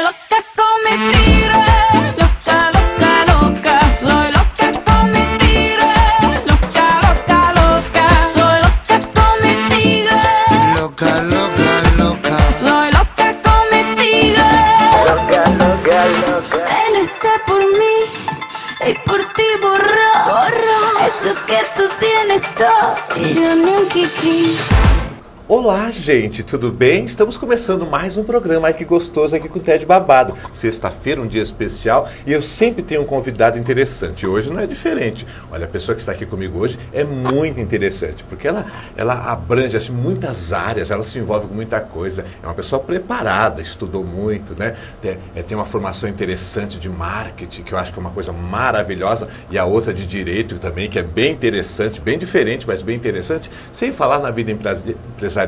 loca con mi tigre, loca, loca, loca. Soy loca con mi tigre, loca, loca, loca. Soy loca con mi tigre, Loca, loca, loca. soy loca con mi tigre. Él está por mí y por ti borró eso que tú tienes todo y yo ni un kiki. Olá, gente, tudo bem? Estamos começando mais um programa. Ai, que gostoso aqui com o Ted Babado. Sexta-feira, um dia especial, e eu sempre tenho um convidado interessante. Hoje não é diferente. Olha, a pessoa que está aqui comigo hoje é muito interessante, porque ela abrange assim, muitas áreas, ela se envolve com muita coisa. É uma pessoa preparada, estudou muito, né? Tem uma formação interessante de marketing, que eu acho que é uma coisa maravilhosa, e a outra de direito também, que é bem interessante, bem diferente, mas bem interessante, sem falar na vida empresarial,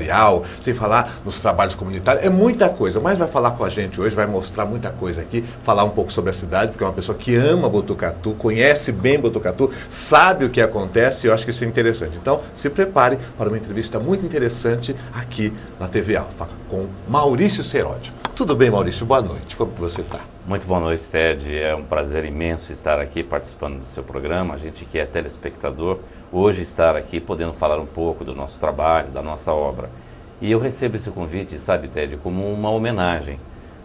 sem falar nos trabalhos comunitários, é muita coisa, mas vai falar com a gente hoje, vai mostrar muita coisa aqui, falar um pouco sobre a cidade, porque é uma pessoa que ama Botucatu, conhece bem Botucatu, sabe o que acontece, e eu acho que isso é interessante. Então, se prepare para uma entrevista muito interessante aqui na TV Alfa, com Maurício Seródio. Tudo bem, Maurício? Boa noite, como que você está? Muito boa noite, Ted. É um prazer imenso estar aqui participando do seu programa. A gente que é telespectador, hoje estar aqui podendo falar um pouco do nosso trabalho, da nossa obra. E eu recebo esse convite, sabe, Ted, como uma homenagem,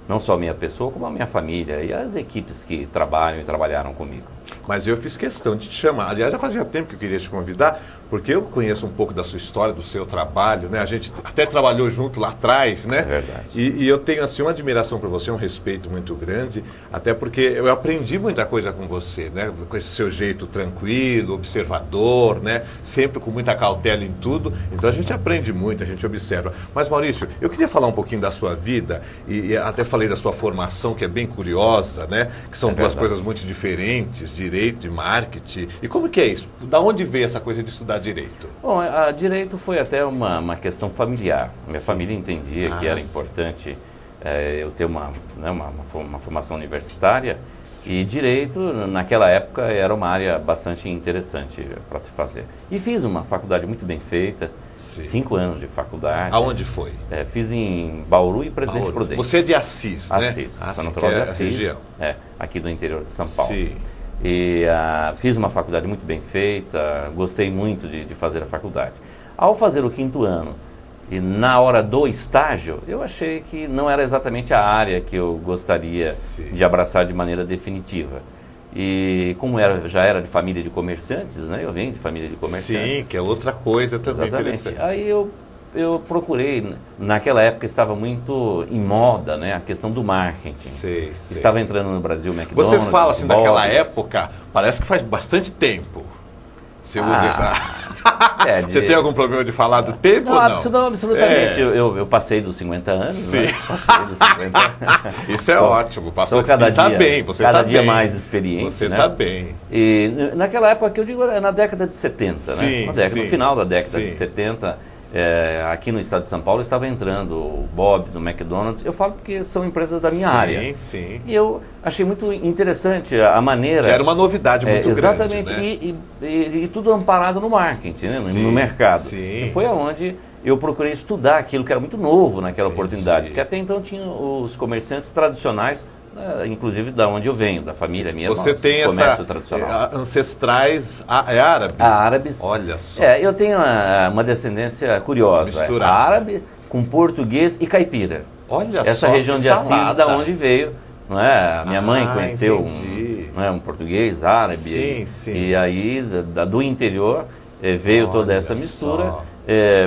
não só à minha pessoa, como à minha família e às equipes que trabalham e trabalharam comigo. Mas eu fiz questão de te chamar. Aliás, já fazia tempo que eu queria te convidar, porque eu conheço um pouco da sua história, do seu trabalho, né? A gente até trabalhou junto lá atrás, né? É verdade. E eu tenho, assim, uma admiração por você, um respeito muito grande, até porque eu aprendi muita coisa com você, né? Com esse seu jeito tranquilo, observador, né? Sempre com muita cautela em tudo. Então a gente aprende muito, a gente observa. Mas, Maurício, eu queria falar um pouquinho da sua vida, e até falei da sua formação, que é bem curiosa, né? Que são duas coisas muito diferentes, direito e marketing. E como que é isso? Da onde veio essa coisa de estudar direito? Bom, direito foi até uma questão familiar. Minha família entendia que era importante eu ter uma formação universitária, e direito, naquela época, era uma área bastante interessante para se fazer. E fiz uma faculdade muito bem feita, Sim. 5 anos de faculdade. Aonde foi? Fiz em Bauru e Presidente Bauru. Prudente. Você é de Assis, né? Assis, São que Natural é de a Assis, região. aqui do interior de São Paulo. Sim. E fiz uma faculdade muito bem feita, gostei muito de fazer a faculdade. Ao fazer o 5º ano, e na hora do estágio, eu achei que não era exatamente a área que eu gostaria Sim. de abraçar de maneira definitiva. E como já era de família de comerciantes, né? Eu venho de família de comerciantes. Sim, que é outra coisa também Exatamente. interessante. Aí eu procurei, naquela época estava muito em moda, né, a questão do marketing. Sei. Estava entrando no Brasil o McDonald's. Você fala assim daquela Bob's. época, parece que faz bastante tempo. Você usa essa... Você tem algum problema de falar do tempo ou não? Não, absolutamente. Eu passei dos 50 anos, Sim. né? Passei dos 50 anos. Isso é ótimo. Então, cada tá dia, bem, você cada tá dia bem. mais experiente. Você né? está bem. E naquela época, que eu digo, na década de 70, Sim, né? No final da década sim. de 70, aqui no estado de São Paulo estava entrando o Bob's, o McDonald's. Eu falo porque são empresas da minha área. Sim. E eu achei muito interessante a maneira... Que era uma novidade muito exatamente, grande, né? e tudo amparado no marketing, né? No mercado. Sim. E foi aonde eu procurei estudar aquilo que era muito novo naquela oportunidade. Porque até então tinha os comerciantes tradicionais, inclusive da onde eu venho, da família minha. Você tem comércio essa tradicional. ancestrais árabe? Árabes. Olha só. Eu tenho uma descendência curiosa. Misturada. Árabe com português e caipira. Olha Essa só, região que de Assis, salada. da onde veio. Não é? A minha mãe conheceu entendi. um português, árabe. Sim. E aí, do interior, veio toda essa Olha mistura. só.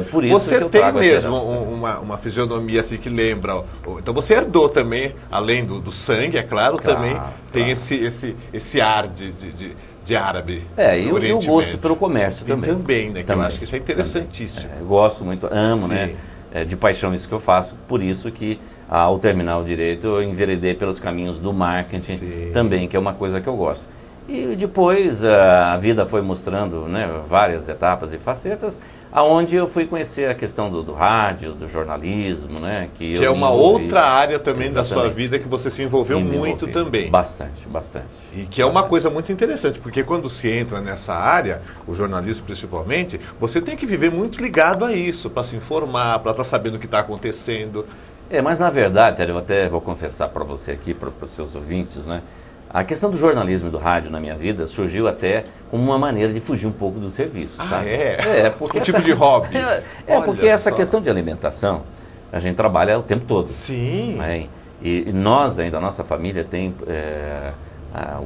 Por isso Você que eu tem trago mesmo essa herança. uma fisionomia assim que lembra. Então você herdou também, além do sangue, é claro, também tem esse ar de árabe. E o gosto pelo comércio também. E também, né? Que eu acho que isso é interessantíssimo. Eu gosto muito, amo, Sim. né? De paixão isso que eu faço. Por isso que, ao terminar o direito, eu enveredei pelos caminhos do marketing Sim. também, que é uma coisa que eu gosto. E depois a vida foi mostrando, né, várias etapas e facetas, aonde eu fui conhecer a questão do rádio, do jornalismo, né? Que é uma outra área também da sua vida que você se envolveu E me muito envolvi. também. Bastante. E que é uma coisa muito interessante, porque quando se entra nessa área, o jornalismo principalmente, você tem que viver muito ligado a isso, para se informar, para estar sabendo o que está acontecendo. Mas na verdade, Ted, eu até vou confessar para você aqui, para os seus ouvintes, né? A questão do jornalismo e do rádio na minha vida surgiu até como uma maneira de fugir um pouco do serviço, sabe? Um Porque tipo de hobby. Porque essa questão de alimentação, a gente trabalha o tempo todo. Sim. Né? E nós ainda, a nossa família tem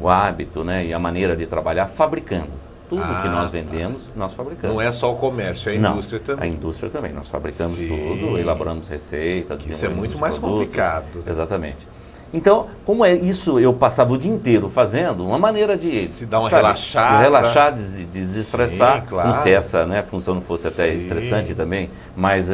o hábito, né, e a maneira de trabalhar fabricando. Tudo que nós vendemos, nós fabricamos. Não é só o comércio, é a indústria também. A indústria também. Nós fabricamos Sim. tudo, elaboramos receita, Isso é muito mais produtos. complicado. Exatamente. Então, como é isso, eu passava o dia inteiro fazendo, uma maneira de... Se dar uma relaxada. De relaxar, de desestressar. Sim, claro. Não se essa, né, função não fosse até Sim. estressante também, mas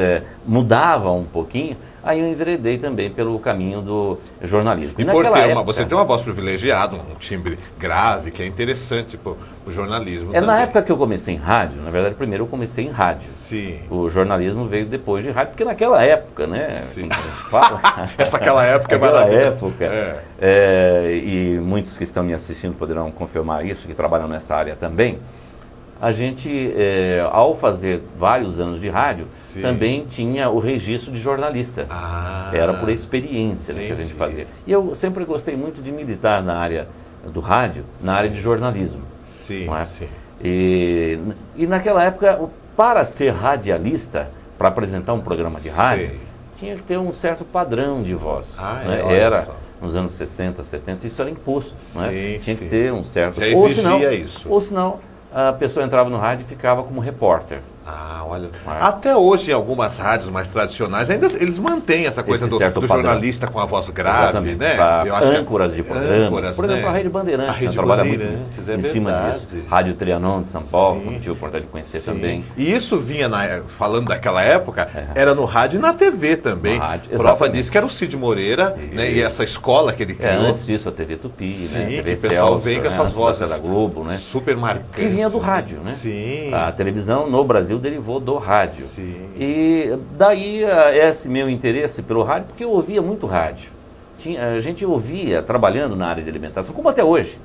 mudava um pouquinho. Aí eu enveredei também pelo caminho do jornalismo. E por ter você tem uma voz privilegiada, um timbre grave, que é interessante para o jornalismo também. Na época que eu comecei em rádio, na verdade, primeiro eu comecei em rádio. Sim. O jornalismo veio depois de rádio, porque naquela época, né, Sim. como a gente fala... Aquela época é Aquela maravilhosa. época, e muitos que estão me assistindo poderão confirmar isso, que trabalham nessa área também. A gente, ao fazer vários anos de rádio, Sim. também tinha o registro de jornalista. Era por experiência, né, que a gente fazia. E eu sempre gostei muito de militar na área do rádio, na área de jornalismo. Sim, não é? sim. E naquela época, para ser radialista, para apresentar um programa de rádio, Sei. tinha que ter um certo padrão de voz. Né? olha Era só. nos anos 60, 70, isso era imposto. Né? Sim, Tinha sim. que ter um certo... Já exigia isso. Ou senão, a pessoa entrava no rádio e ficava como repórter. Olha. Até hoje, em algumas rádios mais tradicionais, ainda eles mantêm essa coisa Esse do certo jornalista com a voz grave, Exatamente. né? Para Eu acho que âncoras de programas. âncoras, Por exemplo, né? a Rede Bandeirantes, A Rede trabalha Bandeirantes, muito em cima verdade. disso. Rádio Trianon de São Paulo, Sim. que eu tive a oportunidade de conhecer Sim. também. E isso vinha, falando daquela época, era no rádio e na TV também. No rádio, Prova exatamente. disso que era o Cid Moreira, né, e essa escola que ele criou. Antes disso, a TV Tupi, Sim, né? que TV o pessoal Celso, vem com né? essas Antes vozes da Globo, né? super marcantes. Que vinha do rádio, né? Sim. A televisão no Brasil derivou do rádio. Sim. E daí esse meu interesse pelo rádio, porque eu ouvia muito rádio. A gente ouvia trabalhando na área de alimentação, como até hoje.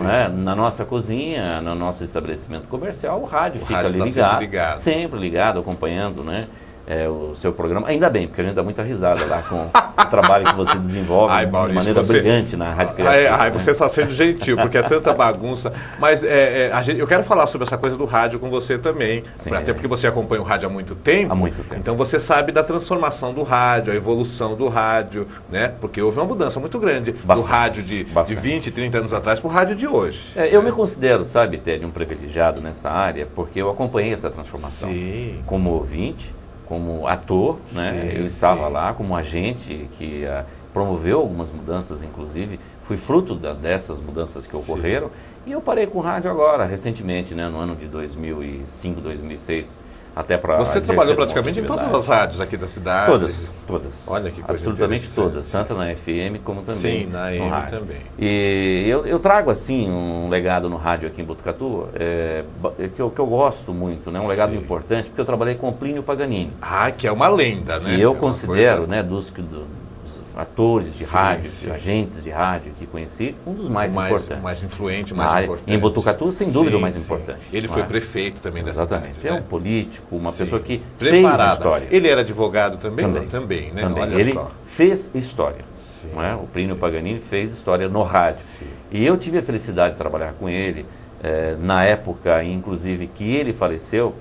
Né? Na nossa cozinha, no nosso estabelecimento comercial, o rádio fica rádio ali tá ligado, sempre ligado, acompanhando, né? O seu programa. Ainda bem, porque a gente dá muita risada lá com o trabalho que você desenvolve de maneira brilhante na Rádio Criativa. Você está sendo gentil, porque é tanta bagunça. Mas eu quero falar sobre essa coisa do rádio com você também. Sim, até porque você acompanha o rádio há muito tempo. Há muito tempo. Então você sabe da transformação do rádio, a evolução do rádio, né? Porque houve uma mudança muito grande do rádio de 20, 30 anos atrás para o rádio de hoje. Eu me considero, sabe, Ted, um privilegiado nessa área, porque eu acompanhei essa transformação. Sim. Como ouvinte, como ator, né? Eu estava lá como agente que promoveu algumas mudanças, inclusive. Fui fruto dessas mudanças que ocorreram. E eu parei com o rádio agora, recentemente, né? No ano de 2005, 2006, até para... Você trabalhou praticamente em todas as rádios aqui da cidade? Todas. Olha que coisa absolutamente interessante. todas, tanto na FM como também Sim, na no AM rádio. também. E eu trago, assim, um legado no rádio aqui em Botucatu, que eu gosto muito, né? Um legado importante, porque eu trabalhei com o Plínio Paganini. Que é uma lenda, né? Que eu É uma considero, coisa... né, dos atores de rádio, sim. agentes de rádio que conheci, um dos mais importantes. Mais influente, Na mais área, importante. em Botucatu, sem dúvida, o mais sim. importante. Ele não foi é? prefeito também da Exatamente. cidade. É né? um político, uma Sim. pessoa que Preparada. fez história. Ele era advogado também? Também, né? também. Olha Ele só. fez história. Sim, Não é? O Plínio Paganini fez história no rádio. Sim. E eu tive a felicidade de trabalhar com ele, na época, inclusive, que ele faleceu,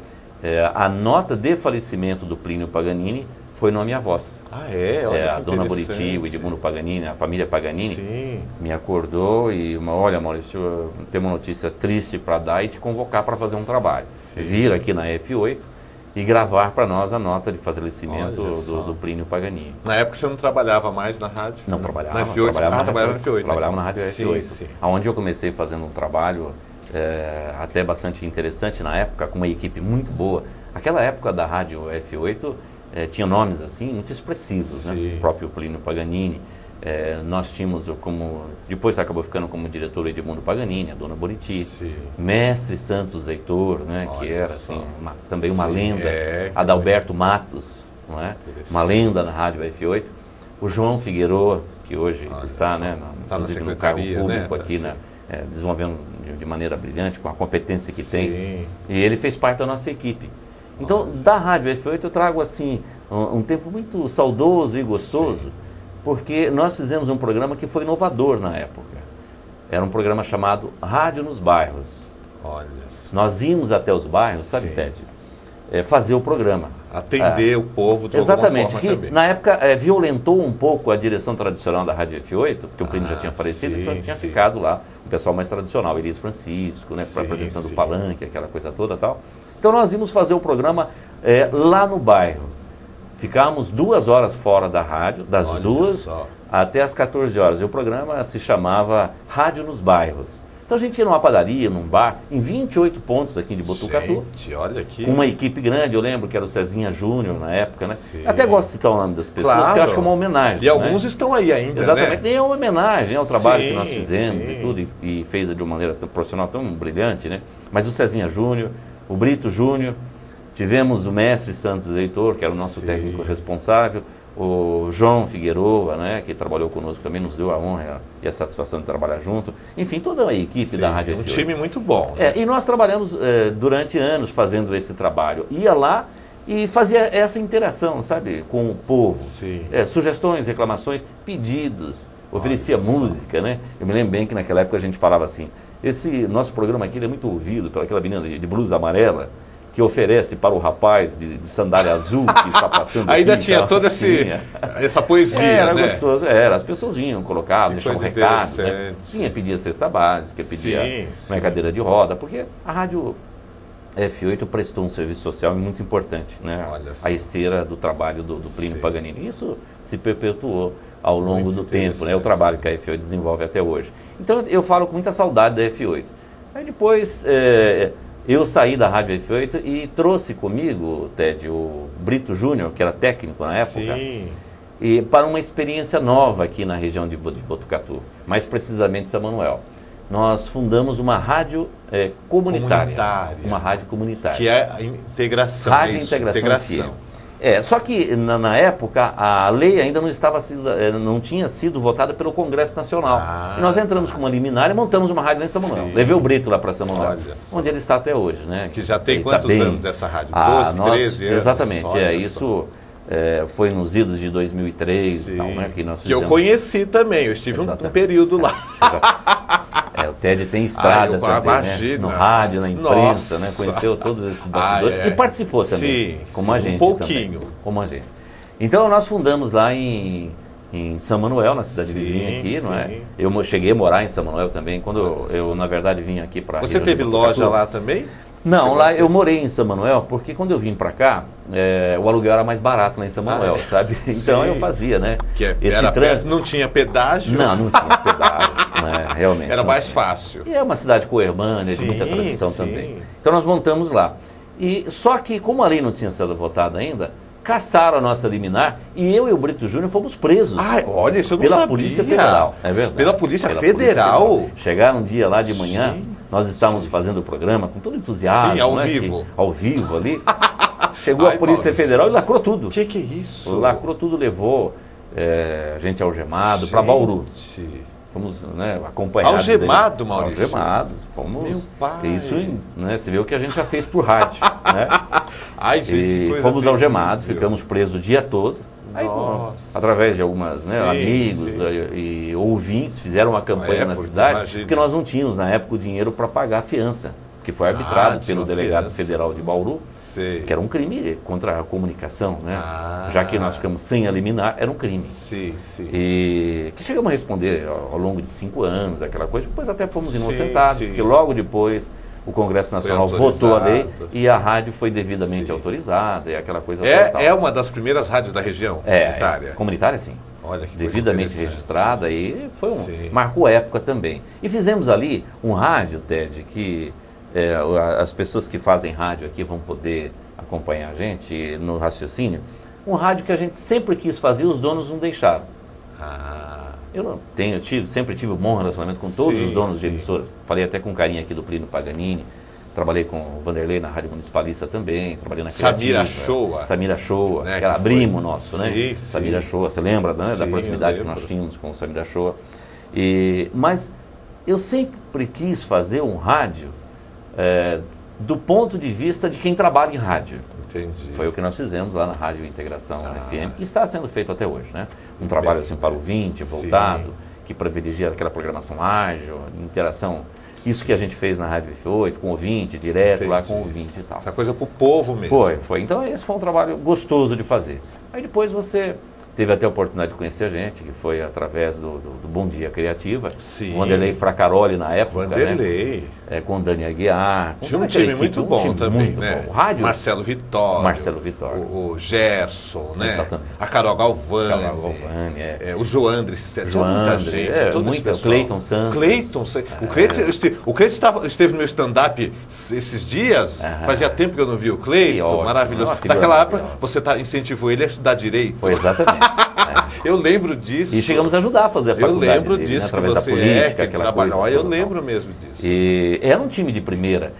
a nota de falecimento do Plínio Paganini foi no Minha Voz. Olha A que dona interessante. Buriti, o Edmundo Paganini, a família Paganini, Sim. me acordou e, olha, Maurício, tem uma notícia triste para dar e te convocar para fazer um trabalho. Vir aqui na F8 e gravar para nós a nota de falecimento do Plínio Paganini. Na época você não trabalhava mais na rádio? Não trabalhava. Na F8? Trabalhava na F8. Trabalhava na rádio F8. Sim. Onde eu comecei fazendo um trabalho até bastante interessante na época, com uma equipe muito boa. Aquela época da rádio F8 tinha nomes assim muito expressivos, né? O próprio Plínio Paganini. Nós tínhamos depois acabou ficando como diretor o Edmundo Paganini, a dona Buriti, mestre Santos Heitor, né? Que era assim, também uma lenda, Adalberto Matos, não é? Uma lenda na rádio F8, o João Figueiredo, que hoje está, né, inclusive no cargo público, né? Aqui desenvolvendo de maneira brilhante, com a competência que tem, e ele fez parte da nossa equipe. Então, da Rádio F8 eu trago assim um tempo muito saudoso e gostoso, porque nós fizemos um programa que foi inovador na época. Era um programa chamado Rádio nos Bairros. Olha só. Nós íamos até os bairros, sabe, Sim. Ted? Fazer o programa. Atender o povo de Exatamente, alguma que forma também. na época violentou um pouco a direção tradicional da Rádio F8, porque o Plínio já tinha falecido, sim, então tinha sim. ficado lá o pessoal mais tradicional, Elias Francisco, né, Sim, apresentando sim. o palanque, aquela coisa toda e tal. Então nós íamos fazer o programa lá no bairro. Ficávamos 2 horas fora da rádio, das Olha 2 só. até as 14 horas. E o programa se chamava Rádio nos Bairros. Então a gente ia numa padaria, num bar, em 28 pontos aqui de Botucatu, Gente, olha aqui. com uma equipe grande. Eu lembro que era o Cezinha Júnior na época, né? Sim. Eu até gosto de citar o nome das pessoas, Claro. porque eu acho que é uma homenagem. E alguns né? estão aí ainda, Exatamente, né? e é uma homenagem ao trabalho Sim, que nós fizemos sim. e tudo, e fez de uma maneira profissional tão brilhante, né? Mas o Cezinha Júnior, o Brito Júnior, tivemos o mestre Santos Heitor, que era o nosso Sim. técnico responsável, o João Figueroa, né, que trabalhou conosco também, nos deu a honra e a satisfação de trabalhar junto. Enfim, toda a equipe Sim, da Rádio um F8. time muito bom. Né? E nós trabalhamos durante anos fazendo esse trabalho. Ia lá e fazia essa interação, sabe, com o povo. Sim. Sugestões, reclamações, pedidos, oferecia música, né? Eu me lembro bem que naquela época a gente falava assim, esse nosso programa aqui ele é muito ouvido pelaquela menina de blusa amarela, que oferece para o rapaz de sandália azul que está passando Ainda aqui, tinha então, toda tinha. essa poesia, Era né? gostoso, as pessoas vinham, colocavam, Que deixavam coisa recados, né? interessante. Vinha, pedia cesta básica, pedia Sim, uma cadeira de roda, porque a Rádio F8 prestou um serviço social muito importante, né? Olha só. A esteira do trabalho do Plínio Sim. Paganini. Isso se perpetuou ao longo Muito do tempo, né? O interessante. trabalho que a F8 desenvolve até hoje. Então eu falo com muita saudade da F8. Aí depois eu saí da Rádio F8 e trouxe comigo, Ted, o Brito Júnior, que era técnico na época, Sim. e para uma experiência nova aqui na região de Botucatu, mais precisamente São Manuel. Nós fundamos uma rádio comunitária. Uma rádio comunitária. Que é a integração. Rádio é isso? Integração. Só que na época a lei ainda não tinha sido votada pelo Congresso Nacional. E nós entramos com uma liminar e montamos uma rádio lá em São Manuel. Sim. Levei o Brito lá para São Manuel, Olha só. onde ele está até hoje, né? Que já tem Ele quantos tá bem. anos essa rádio? 12, 13 anos? Exatamente, Olha só. isso foi nos idos de 2003 e tal, né? Que nós Que eu fizemos. conheci também, eu estive um Exatamente. período lá. O Ted tem estrada eu também, imagino. né? No rádio, na imprensa, Nossa. né? Conheceu todos esses bastidores é. e participou também, Sim, como sim, a gente um pouquinho. também, como a gente. Então nós fundamos lá em São Manuel, na cidade Sim, vizinha aqui, não é? sim. Eu cheguei a morar em São Manuel também, quando eu na verdade vim aqui para Você teve loja lá também? Não, Chegou lá a ter? eu morei em São Manuel, porque quando eu vim para cá, o aluguel era mais barato lá em São Manuel, sabe? Então Sim. eu fazia, né? Que esse era trânsito. perto, não tinha pedágio? Não tinha pedágio, né? Realmente. Era não mais tinha. fácil. E é uma cidade coermânia, de muita Sim, tradição sim. também. Então nós montamos lá. Só que, como a lei não tinha sido votada ainda, caçaram a nossa liminar e eu e o Brito Júnior fomos presos. Ah, olha, isso eu não Pela sabia. Polícia Federal, é verdade. Pela Polícia Pela Federal? Polícia Federal. Chegaram um dia lá de manhã, Sim, nós estávamos fazendo o programa com todo entusiasmo. Sim, ao né, vivo. ao vivo ali. Chegou Ai, a Polícia Maurício. Federal e lacrou tudo. O que é isso? Lacrou tudo, levou a gente algemado para Bauru. Gente. Fomos, né, acompanhados. Algemado, dele. Maurício? Algemados. Fomos. Meu pai. Isso, né, você vê o que a gente já fez por rádio. Né? Ai, gente, que E coisa fomos algemados, terrível. ficamos presos o dia todo. Aí, Nossa. através de algumas Sim, amigos sim. E ouvintes, fizeram uma campanha na porque cidade, imagina. porque nós não tínhamos na época o dinheiro para pagar a fiança, que foi arbitrado tinha pelo uma delegado fiança. federal de Bauru, Sei. que era um crime contra a comunicação, né? Ah. Já que nós ficamos sem a liminar, era um crime. Sim, sim. E que chegamos a responder ao longo de 5 anos, aquela coisa, depois até fomos Sim, inocentados, sim. porque logo depois o Congresso Nacional votou a lei autorizado. e a rádio foi devidamente Sim. autorizada e aquela coisa total. É uma das primeiras rádios da região comunitária. Comunitária, sim. Olha que coisa Devidamente interessante. registrada e Sim. marcou época também. E fizemos ali um rádio, Ted, que as pessoas que fazem rádio aqui vão poder acompanhar a gente no raciocínio. Um rádio que a gente sempre quis fazer e os donos não deixaram. Ah, Eu não sempre tive um bom relacionamento com todos Sim, os donos de sim. emissoras. Falei até com carinho aqui do Plínio Paganini. Trabalhei com o Vanderlei na Rádio Municipalista também. Trabalhei na Samira Criativa. Shoa. Samira Shoa. Né, Que era que foi- primo nosso, né? Sim, sim. Samira Shoa. Você lembra, né, da Sim, proximidade eu que nós lembro. tínhamos com o Samira Shoa. Mas eu sempre quis fazer um rádio do ponto de vista de quem trabalha em rádio. Entendi. Foi o que nós fizemos lá na Rádio Integração FM, que está sendo feito até hoje, né? Um trabalho assim para o ouvinte, voltado, que privilegia aquela programação ágil, interação. Isso que a gente fez na Rádio F8, com o ouvinte, direto lá com o ouvinte e tal. Essa coisa para o povo mesmo. Foi. Então esse foi um trabalho gostoso de fazer. Aí depois você teve até a oportunidade de conhecer a gente, que foi através do Bom Dia Criativa. Sim. O Vanderlei Fracaroli na época. Vanderlei. Né? Com o Dani Aguiar. Tinha um time muito bom também, muito né? bom. O rádio. Marcelo Vitório. O Gerson, né? Exatamente. A Carol Galvani. O Joandres. Tinha muita gente. O Cleiton Santos. O Cleiton esteve no meu stand-up esses dias. Fazia tempo que eu não vi o Cleiton. Maravilhoso. Naquela época, você incentivou ele a estudar direito. Foi exatamente. Eu lembro disso. E chegamos a ajudar a fazer a faculdade Eu lembro dele, disso, né? Através da política, aquela coisa. Eu lembro mesmo disso. E era um time de primeira.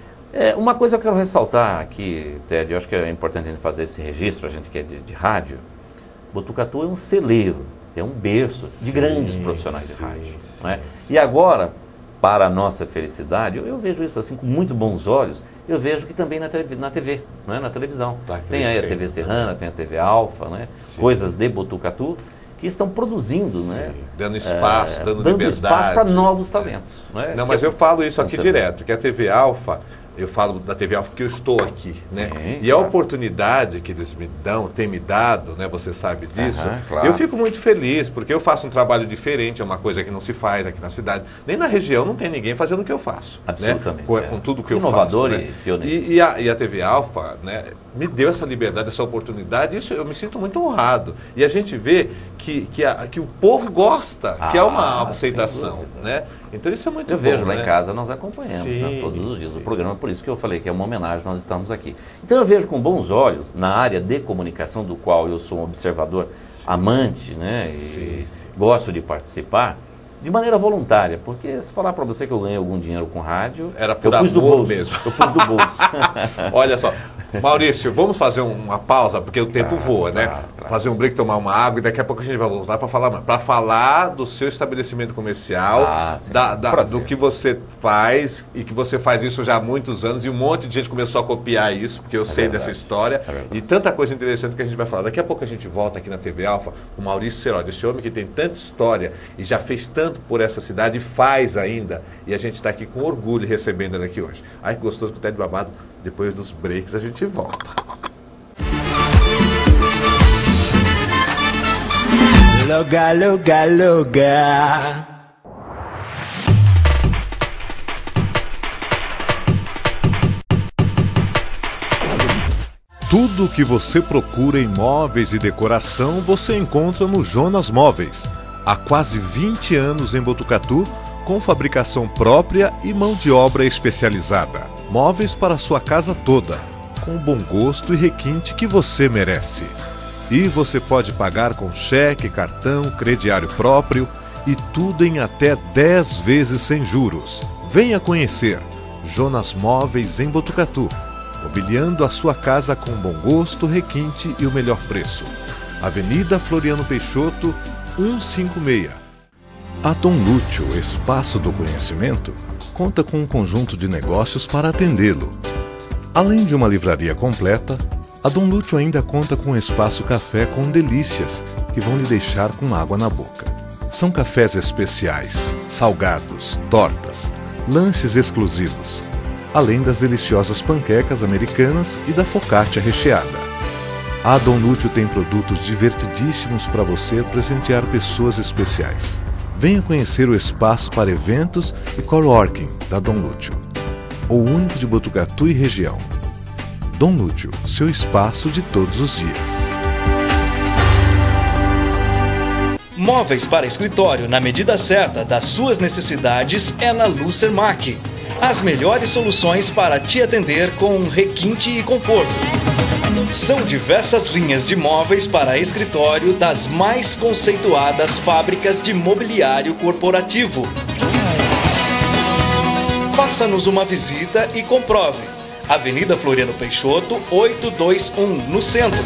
Uma coisa que eu quero ressaltar aqui, Ted, eu acho que é importante a gente fazer esse registro, a gente que é de rádio. Botucatu é um celeiro, é um berço de grandes profissionais de rádio. Não é? E agora, para a nossa felicidade, eu vejo isso assim com muito bons olhos, eu vejo que também na TV, não é? Na televisão. Tem aí a TV Serrana, tem a TV Alfa, né? Coisas de Botucatu, que estão produzindo, né? Dando espaço, dando liberdade. Espaço para novos talentos. Não, não, mas eu falo isso aqui direto, que a TV Alfa, eu falo da TV Alfa porque eu estou aqui, né? E a oportunidade que eles têm me dado, né? Você sabe disso. Claro. Eu fico muito feliz, porque eu faço um trabalho diferente, é uma coisa que não se faz aqui na cidade. Nem na região não tem ninguém fazendo o que eu faço. Absolutamente. Né? Com tudo que eu Inovador faço. E pioneiro. E a TV Alfa, né? Me deu essa liberdade, essa oportunidade, isso eu me sinto muito honrado. E a gente vê que o povo gosta, que é uma aceitação, né? Então isso é muito bom. Eu vejo lá né? em casa, nós acompanhamos né, todos os dias o programa, por isso que eu falei que é uma homenagem, nós estamos aqui. Então eu vejo com bons olhos, na área de comunicação, do qual eu sou um observador amante, né? E gosto de participar, de maneira voluntária, porque se falar para você que eu ganhei algum dinheiro com rádio, era por eu pus do amor bolso mesmo. Eu pus do bolso. Olha só, Maurício, vamos fazer uma pausa, porque o tempo voa, né? Claro. Fazer um break, tomar uma água e daqui a pouco a gente vai voltar para falar do seu estabelecimento comercial, do que você faz e que você faz isso já há muitos anos e um monte de gente começou a copiar isso, porque eu sei dessa história e tanta coisa interessante que a gente vai falar. Daqui a pouco a gente volta aqui na TV Alfa com o Maurício Seródio, esse homem que tem tanta história e já fez tanto por essa cidade e faz ainda, e a gente está aqui com orgulho recebendo ele aqui hoje. Ai, que gostoso que o Ted Babado, depois dos breaks a gente volta. Loga, loga, loga. Tudo o que você procura em móveis e decoração você encontra no Jonas Móveis. Há quase 20 anos em Botucatu, com fabricação própria e mão de obra especializada. Móveis para sua casa toda, com o bom gosto e requinte que você merece. E você pode pagar com cheque, cartão, crediário próprio e tudo em até 10 vezes sem juros. Venha conhecer Jonas Móveis em Botucatu, mobiliando a sua casa com bom gosto, requinte e o melhor preço. Avenida Floriano Peixoto, 156. A Dom Lúcio Espaço do Conhecimento conta com um conjunto de negócios para atendê-lo. Além de uma livraria completa, a Dom Lúcio ainda conta com um espaço café com delícias que vão lhe deixar com água na boca. São cafés especiais, salgados, tortas, lanches exclusivos, além das deliciosas panquecas americanas e da focaccia recheada. A Dom Lúcio tem produtos divertidíssimos para você presentear pessoas especiais. Venha conhecer o espaço para eventos e coworking da Dom Lúcio, o único de Botucatu e região. Dom Lúcio, seu espaço de todos os dias. Móveis para escritório na medida certa das suas necessidades é na Lucermac. As melhores soluções para te atender com requinte e conforto. São diversas linhas de móveis para escritório das mais conceituadas fábricas de mobiliário corporativo. Faça-nos uma visita e comprove. Avenida Floriano Peixoto, 821, no centro.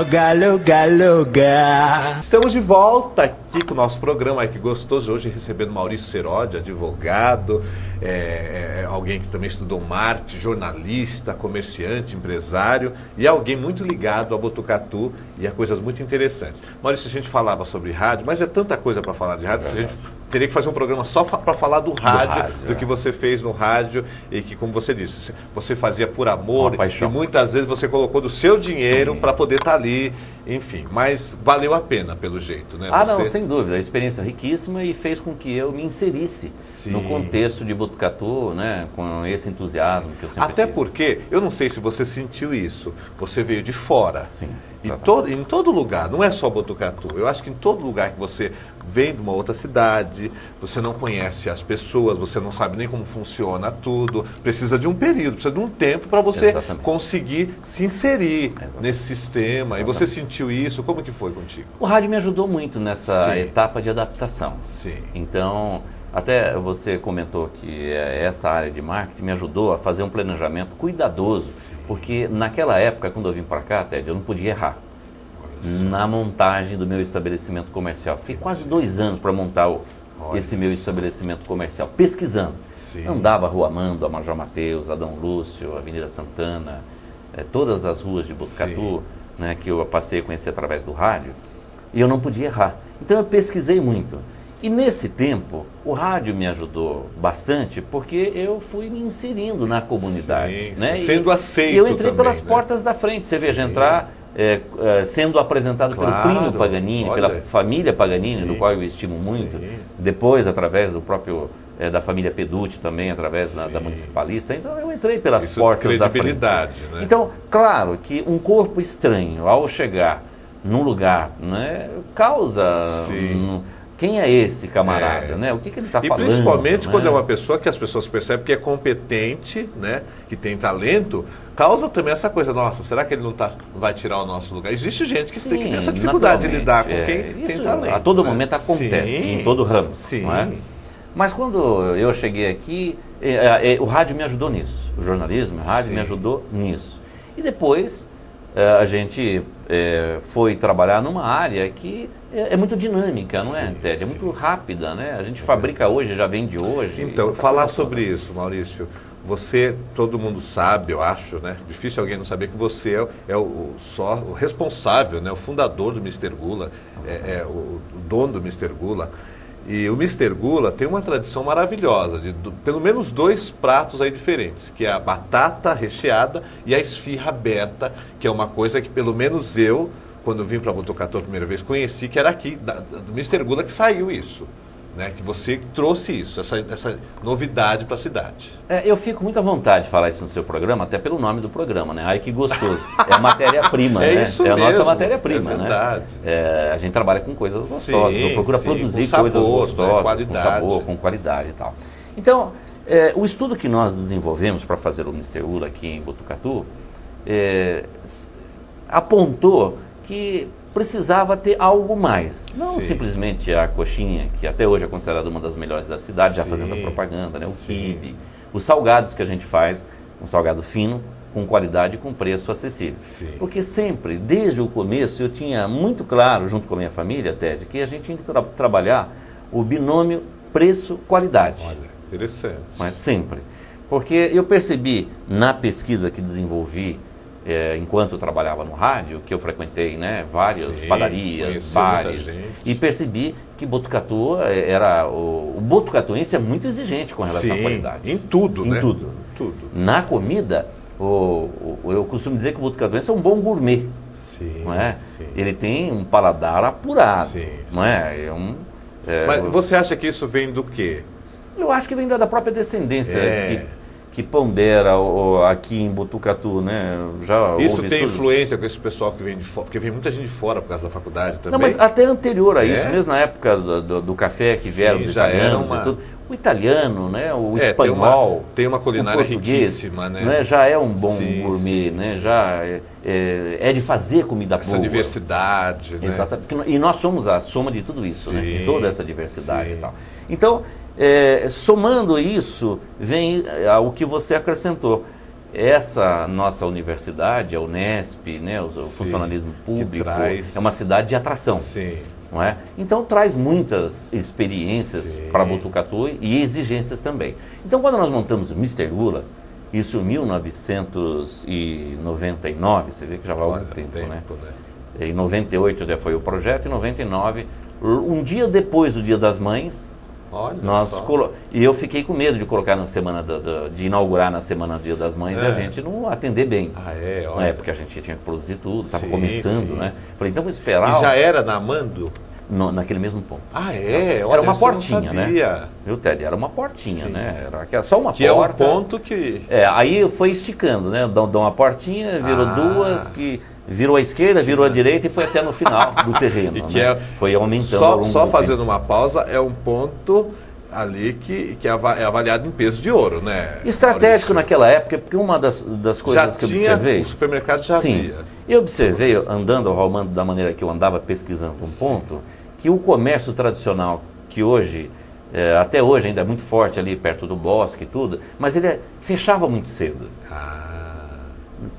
Loga, loga, loga. Estamos de volta aqui com o nosso programa. Ai, que gostoso, hoje recebendo Maurício Seródio, advogado, alguém que também estudou marketing, jornalista, comerciante, empresário e alguém muito ligado a Botucatu e a coisas muito interessantes. Maurício, a gente falava sobre rádio, mas é tanta coisa para falar de rádio que a gente teria que fazer um programa só para falar do rádio, do que você fez no rádio e que, como você disse, você fazia por amor e muitas vezes você colocou do seu dinheiro para poder estar ali, enfim, mas valeu a pena pelo jeito, né? Não, sem dúvida, a experiência riquíssima e fez com que eu me inserisse no contexto de Botucatu, né, com esse entusiasmo que eu sempre Até tive. porque, eu não sei se você sentiu isso, você veio de fora. Sim. E em todo lugar, não é só Botucatu, eu acho que em todo lugar que você vem de uma outra cidade, você não conhece as pessoas, você não sabe nem como funciona tudo, precisa de um período, precisa de um tempo para você conseguir se inserir nesse sistema. E você sentiu isso, como que foi contigo? O rádio me ajudou muito nessa etapa de adaptação. Sim. Então, até você comentou que essa área de marketing me ajudou a fazer um planejamento cuidadoso, porque naquela época, quando eu vim para cá, Ted, eu não podia errar na montagem do meu estabelecimento comercial. Fiquei quase 2 anos para montar esse meu estabelecimento comercial, pesquisando. Andava a Rua Amando, a Major Mateus, Adão Lúcio, a Avenida Santana, todas as ruas de Botucatu, né, que eu passei a conhecer através do rádio, e eu não podia errar. Então eu pesquisei muito. E nesse tempo, o rádio me ajudou bastante, porque eu fui me inserindo na comunidade. Né? Sendo aceito. E eu entrei também, pelas portas da frente. Você veja, entrar sendo apresentado pelo Plínio Paganini, pela família Paganini, do qual eu estimo muito. Depois, através do próprio da família Peducci também, através da municipalista. Então eu entrei pelas portas da frente. Né? Então, claro que um corpo estranho, ao chegar num lugar, né, causa... Quem é esse camarada, né? O que ele está falando? E principalmente né? quando é uma pessoa que as pessoas percebem que é competente, né? Que tem talento, causa também essa coisa, nossa, será que ele não vai tirar o nosso lugar? Existe gente que tem essa dificuldade de lidar com quem tem talento. A todo momento acontece, em todo ramo. Não é? Mas quando eu cheguei aqui, o rádio me ajudou nisso. O jornalismo, o rádio me ajudou nisso. E depois a gente foi trabalhar numa área que é muito dinâmica, não é, Ted? É muito rápida, né? A gente fabrica hoje, já vende hoje. Então, falar sobre isso, Maurício, você, todo mundo sabe, eu acho, né? Difícil alguém não saber que você é o responsável, né? O fundador do Mr. Gula, o dono do Mr. Gula. E o Mr. Gula tem uma tradição maravilhosa, de pelo menos 2 pratos aí diferentes, que é a batata recheada e a esfirra aberta, que é uma coisa que pelo menos eu, quando vim para Botucatu a primeira vez, conheci que era aqui, do Mr. Gula, que saiu isso. Né, que você trouxe isso, essa novidade para a cidade. Eu fico muito à vontade de falar isso no seu programa, até pelo nome do programa, né? Ai, que gostoso. É a matéria-prima, né? Isso é a mesmo, nossa matéria-prima, é verdade. Né? A gente trabalha com coisas gostosas, procura produzir coisas gostosas, né? com sabor, com qualidade e tal. Então, o estudo que nós desenvolvemos para fazer o Mr. Gula aqui em Botucatu apontou que precisava ter algo mais. Não simplesmente a coxinha, que até hoje é considerada uma das melhores da cidade, já fazendo a propaganda, né? O quibe, os salgados que a gente faz, um salgado fino, com qualidade e com preço acessível. Porque sempre, desde o começo, eu tinha muito claro, junto com a minha família, Ted, que a gente tinha que trabalhar o binômio preço-qualidade. Olha, interessante. Mas sempre. Porque eu percebi, na pesquisa que desenvolvi, enquanto eu trabalhava no rádio, que eu frequentei, né, várias padarias, bares, e percebi que Botucatu o botucatuense é muito exigente com relação à qualidade. Em tudo, né? Em tudo. Na comida, eu costumo dizer que o botucatuense é um bom gourmet. Não é? Ele tem um paladar apurado. Não é? Mas você acha que isso vem do quê? Eu acho que vem da própria descendência que pondera aqui em Botucatu, né? Isso tem influência com esse pessoal que vem de fora, porque vem muita gente de fora por causa da faculdade também. Não, mas até anterior a isso, mesmo na época do café que vieram os italianos e tudo. O italiano, né? O espanhol, tem uma culinária o português, riquíssima, né? Já é um bom gourmet, né? Já é de fazer comida boa. Essa diversidade, né? Exatamente. E nós somos a soma de tudo isso, né? De toda essa diversidade e tal. Então, somando isso, vem o que você acrescentou. essa nossa universidade, a Unesp, né, o funcionalismo público, traz... é uma cidade de atração. Sim. Não é? Então traz muitas experiências para Botucatu e exigências também. Então quando nós montamos o Mr. Gula, isso em 1999, você vê que já vai há algum tempo, né? Em 98 já foi o projeto, em 99, um dia depois do Dia das Mães, e eu fiquei com medo de colocar na semana de inaugurar na semana do Dia das Mães e a gente não atender bem. Olha. Porque a gente tinha que produzir tudo, estava começando, né? Falei, então vou esperar. E já era na Mando? Naquele mesmo ponto. Era uma portinha, né? Viu, Ted? Era uma portinha, né? Era só uma porta. Que é um ponto que... aí foi esticando, né? Dá uma portinha, virou duas, que virou à esquerda, virou à direita e foi até no final do terreno. E que né? Foi aumentando ao longo só do fazendo tempo. uma pausa, é um ponto ali que é avaliado em peso de ouro, né? Estratégico naquela época, porque uma das coisas que eu observei... O supermercado já havia. Eu observei, andando, da maneira que eu andava pesquisando um ponto, que o comércio tradicional, que hoje, até hoje ainda é muito forte ali perto do bosque e tudo, mas ele fechava muito cedo.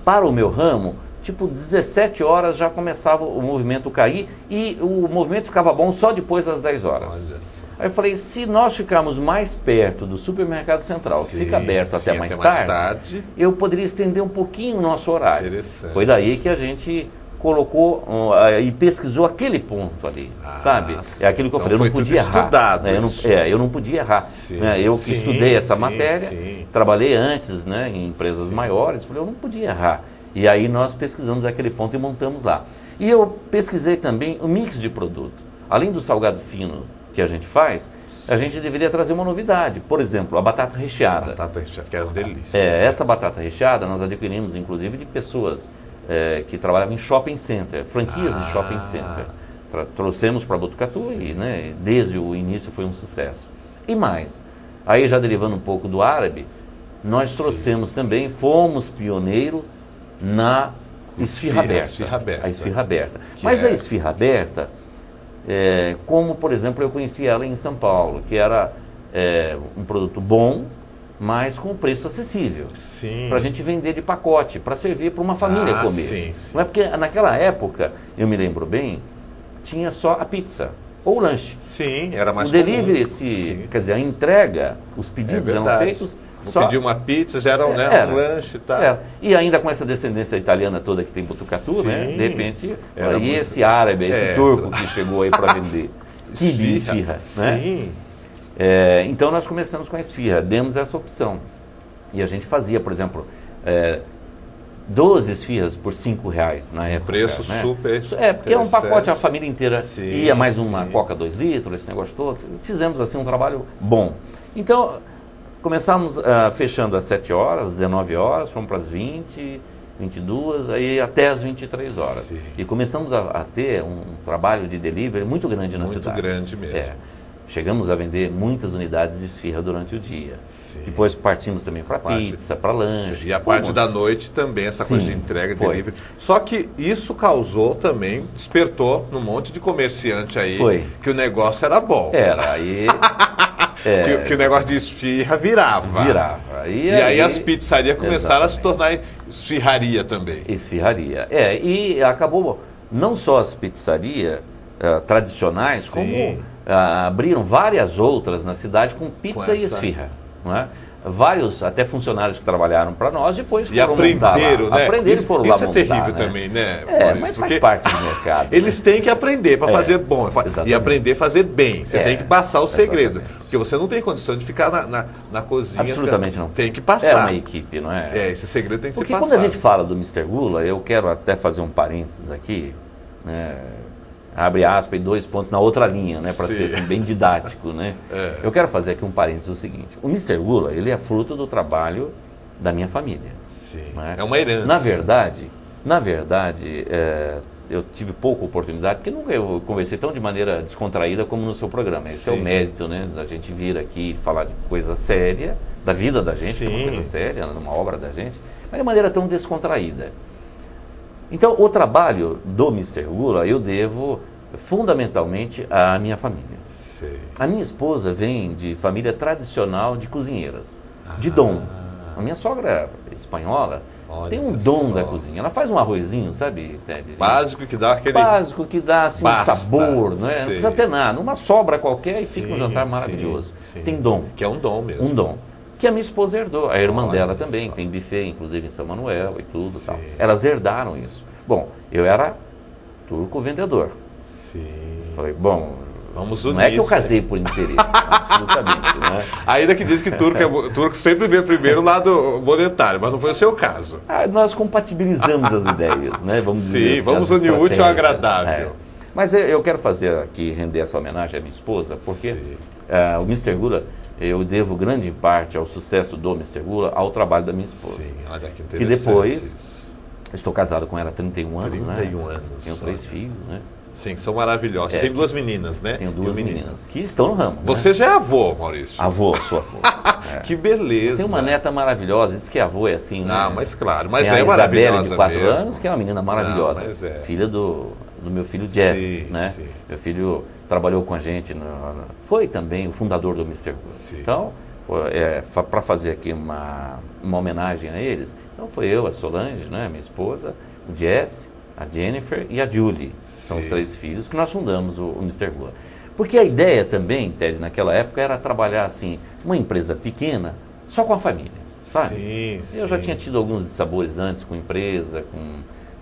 Para o meu ramo, tipo 17 horas já começava o movimento a cair e o movimento ficava bom só depois das 10 horas. Aí eu falei, se nós ficarmos mais perto do supermercado central, que fica aberto até mais tarde, eu poderia estender um pouquinho o nosso horário. Foi daí que a gente colocou e pesquisou aquele ponto ali, sabe? É aquilo que eu falei, eu não podia errar. Eu não podia errar. Eu que estudei essa matéria, trabalhei antes, né, em empresas maiores, falei, eu não podia errar. E aí nós pesquisamos aquele ponto e montamos lá. E eu pesquisei também o mix de produto. Além do salgado fino que a gente faz, a gente deveria trazer uma novidade. Por exemplo, a batata recheada. Batata recheada, que é uma delícia. Essa batata recheada nós adquirimos, inclusive, de pessoas que trabalhavam em shopping center, franquias de shopping center. Trouxemos para Botucatu e, né, desde o início foi um sucesso. E mais, aí já derivando um pouco do árabe, nós trouxemos também, fomos pioneiro na esfirra aberta. A esfirra aberta. Mas a esfirra aberta, como por exemplo eu conheci ela em São Paulo, que era um produto bom, mas com preço acessível. Para a gente vender de pacote, para servir para uma família comer. Não é porque naquela época, eu me lembro bem, tinha só a pizza ou o lanche. Era mais o delivery, quer dizer, a entrega, os pedidos eram feitos. Vou pedir uma pizza, já era, um lanche e tal. E ainda com essa descendência italiana toda que tem Botucatu, né? De repente, aí esse árabe, esse turco que chegou aí para vender quibe e esfirra, né? Então nós começamos com a esfirra, demos essa opção. E a gente fazia, por exemplo, 12 esfirras por R$5 na época. Preço, né? super. Porque é um pacote, a família inteira ia mais uma Coca 2 litros, esse negócio todo. Fizemos assim um trabalho bom. Então, começamos fechando às 7 horas, 19 horas, fomos para as 20, 22, aí até às 23 horas. E começamos a ter um trabalho de delivery muito grande na cidade. Muito grande mesmo. Chegamos a vender muitas unidades de esfirra durante o dia. Depois partimos também para pizza, para lanche. E a parte da noite também, essa coisa de entrega, delivery. Só que isso causou também, despertou num monte de comerciante aí, que o negócio era bom. Aí... que o negócio de esfirra virava. E aí as pizzarias começaram a se tornar esfirraria também. Esfirraria. E acabou, não só as pizzarias tradicionais, como abriram várias outras na cidade com pizza e esfirra. Não é? Vários, até funcionários que trabalharam para nós, depois foram aprenderam, montar lá. Né? Aprenderam e foram lá montar. Isso é terrível também, né? Mas faz parte do mercado. Eles têm que aprender para fazer bom e aprender a fazer bem. Você tem que passar o segredo. Porque você não tem condição de ficar na cozinha. Absolutamente não. Tem que passar. É uma equipe, não é? Esse segredo tem que ser passado. Porque quando a gente fala do Mr. Gula, eu quero até fazer um parênteses aqui, né? Abre aspas e 2 pontos na outra linha, né, para ser assim, bem didático, né? Eu quero fazer aqui um parênteses o seguinte: o Mr. Gula, ele é fruto do trabalho da minha família. Né? É uma herança. Na verdade, eu tive pouca oportunidade, porque nunca eu conversei tão de maneira descontraída como no seu programa. Esse é o mérito, né, da gente vir aqui e falar de coisa séria, da vida da gente, que é uma coisa séria, numa obra da gente, mas de maneira tão descontraída. Então, o trabalho do Mr. Gula eu devo fundamentalmente à minha família. A minha esposa vem de família tradicional de cozinheiras, de Dom. A minha sogra espanhola Olha tem um dom só. da cozinha. Ela faz um arrozinho, sabe, Ted? Básico que dá aquele... Básico que dá assim, um Basta. sabor, não é? Não Sei. precisa ter nada. Uma sobra qualquer e fica um Sim, jantar sim, maravilhoso. sim. Tem dom. Que é um dom mesmo. Um dom. Que a minha esposa herdou. A irmã Olha dela também, só. tem buffet, inclusive em São Manuel e tudo Sim. tal. Elas herdaram isso. Bom, eu era turco vendedor. Sim. Falei, bom, Vamos unir não é que eu isso casei por interesse, absolutamente, né? Ainda que diz que turco sempre vê primeiro o lado monetário, mas não foi o seu caso. Ah, nós compatibilizamos as ideias, né? Vamos dizer Sim, assim, vamos as unir o útil ao estratégias. agradável. Mas eu quero fazer aqui, render essa homenagem à minha esposa, porque Sim. o Mr. Gula, eu devo grande parte ao sucesso do Mr. Gula ao trabalho da minha esposa. Sim, olha que interessante. Que depois, isso. estou casado com ela há 31 anos, 31 né? anos. Tenho 3 filhos, né? Sim, são maravilhosos. É, Tem que- 2 meninas, né? Tenho E 2 um menino. meninas que estão no ramo. Você né? já é avô, Maurício. Sou avô. Que beleza. Tem uma neta maravilhosa, diz que avô é assim, né? Ah, mas claro, mas Tem é a maravilhosa Isabelle, de 4 mesmo. anos, que é uma menina maravilhosa. Não, mas é. Filha do meu filho Jesse, Sim, né? sim. Meu filho trabalhou com a gente, foi também o fundador do Mr. Gula. Sim. Então, para fazer aqui uma homenagem a eles, então foi eu, a Solange, né, minha esposa, o Jesse, a Jennifer e a Julie. São os Sim. 3 filhos que nós fundamos o Mr. Gula. Porque a ideia também, Ted, naquela época, era trabalhar assim, uma empresa pequena, só com a família, sabe? Sim, Eu já sim. tinha tido alguns dissabores antes com empresa, com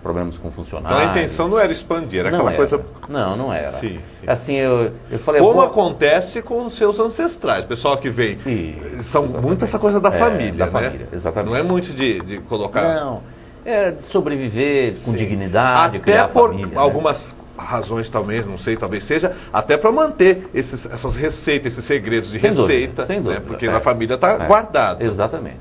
problemas com funcionários. Então a intenção não era expandir, era aquela coisa... Não era. Sim, sim. Assim, eu falei... Como vou... acontece com os seus ancestrais, pessoal que vem. Isso, São exatamente. muito essa coisa da É, família, da né? família, exatamente. Não é muito de colocar... Não, é de sobreviver com Sim. dignidade, Até criar a por família, né? algumas razões, talvez, não sei, talvez seja, até para manter essas receitas, esses segredos de Sem dúvida, receita, sem dúvida. né? Porque É. na família está É. guardado. Exatamente.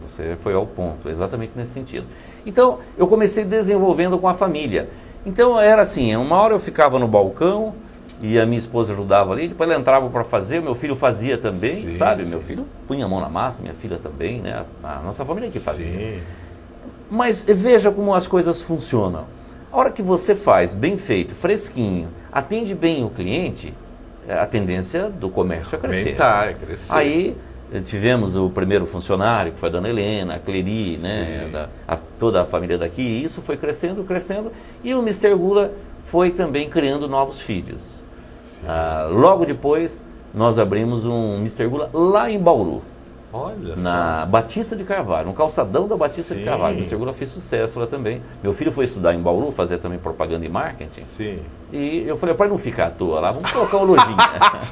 Você foi ao ponto, exatamente nesse sentido. Então, eu comecei desenvolvendo com a família. Então, era assim, uma hora eu ficava no balcão e a minha esposa ajudava ali, depois ela entrava para fazer, o meu filho fazia também, Sim, sabe? sim. Meu filho punha a mão na massa, minha filha também, né? A nossa família que fazia. Sim. Mas veja como as coisas funcionam. A hora que você faz bem feito, fresquinho, atende bem o cliente, a tendência do comércio é crescer. Aumentar, é crescer. Aí tivemos o primeiro funcionário, que foi a dona Helena, a Cleri, né, toda a família daqui, e isso foi crescendo, e o Mr. Gula foi também criando novos filhos. Logo depois, nós abrimos um Mr. Gula lá em Bauru. Olha Na Batista de Carvalho, no calçadão da Batista de Sim. Carvalho. O Mr. Gula fez sucesso lá também. Meu filho foi estudar em Bauru, fazer também propaganda e marketing. só. Sim. E eu falei, para não ficar à toa lá, vamos colocar uma lojinha.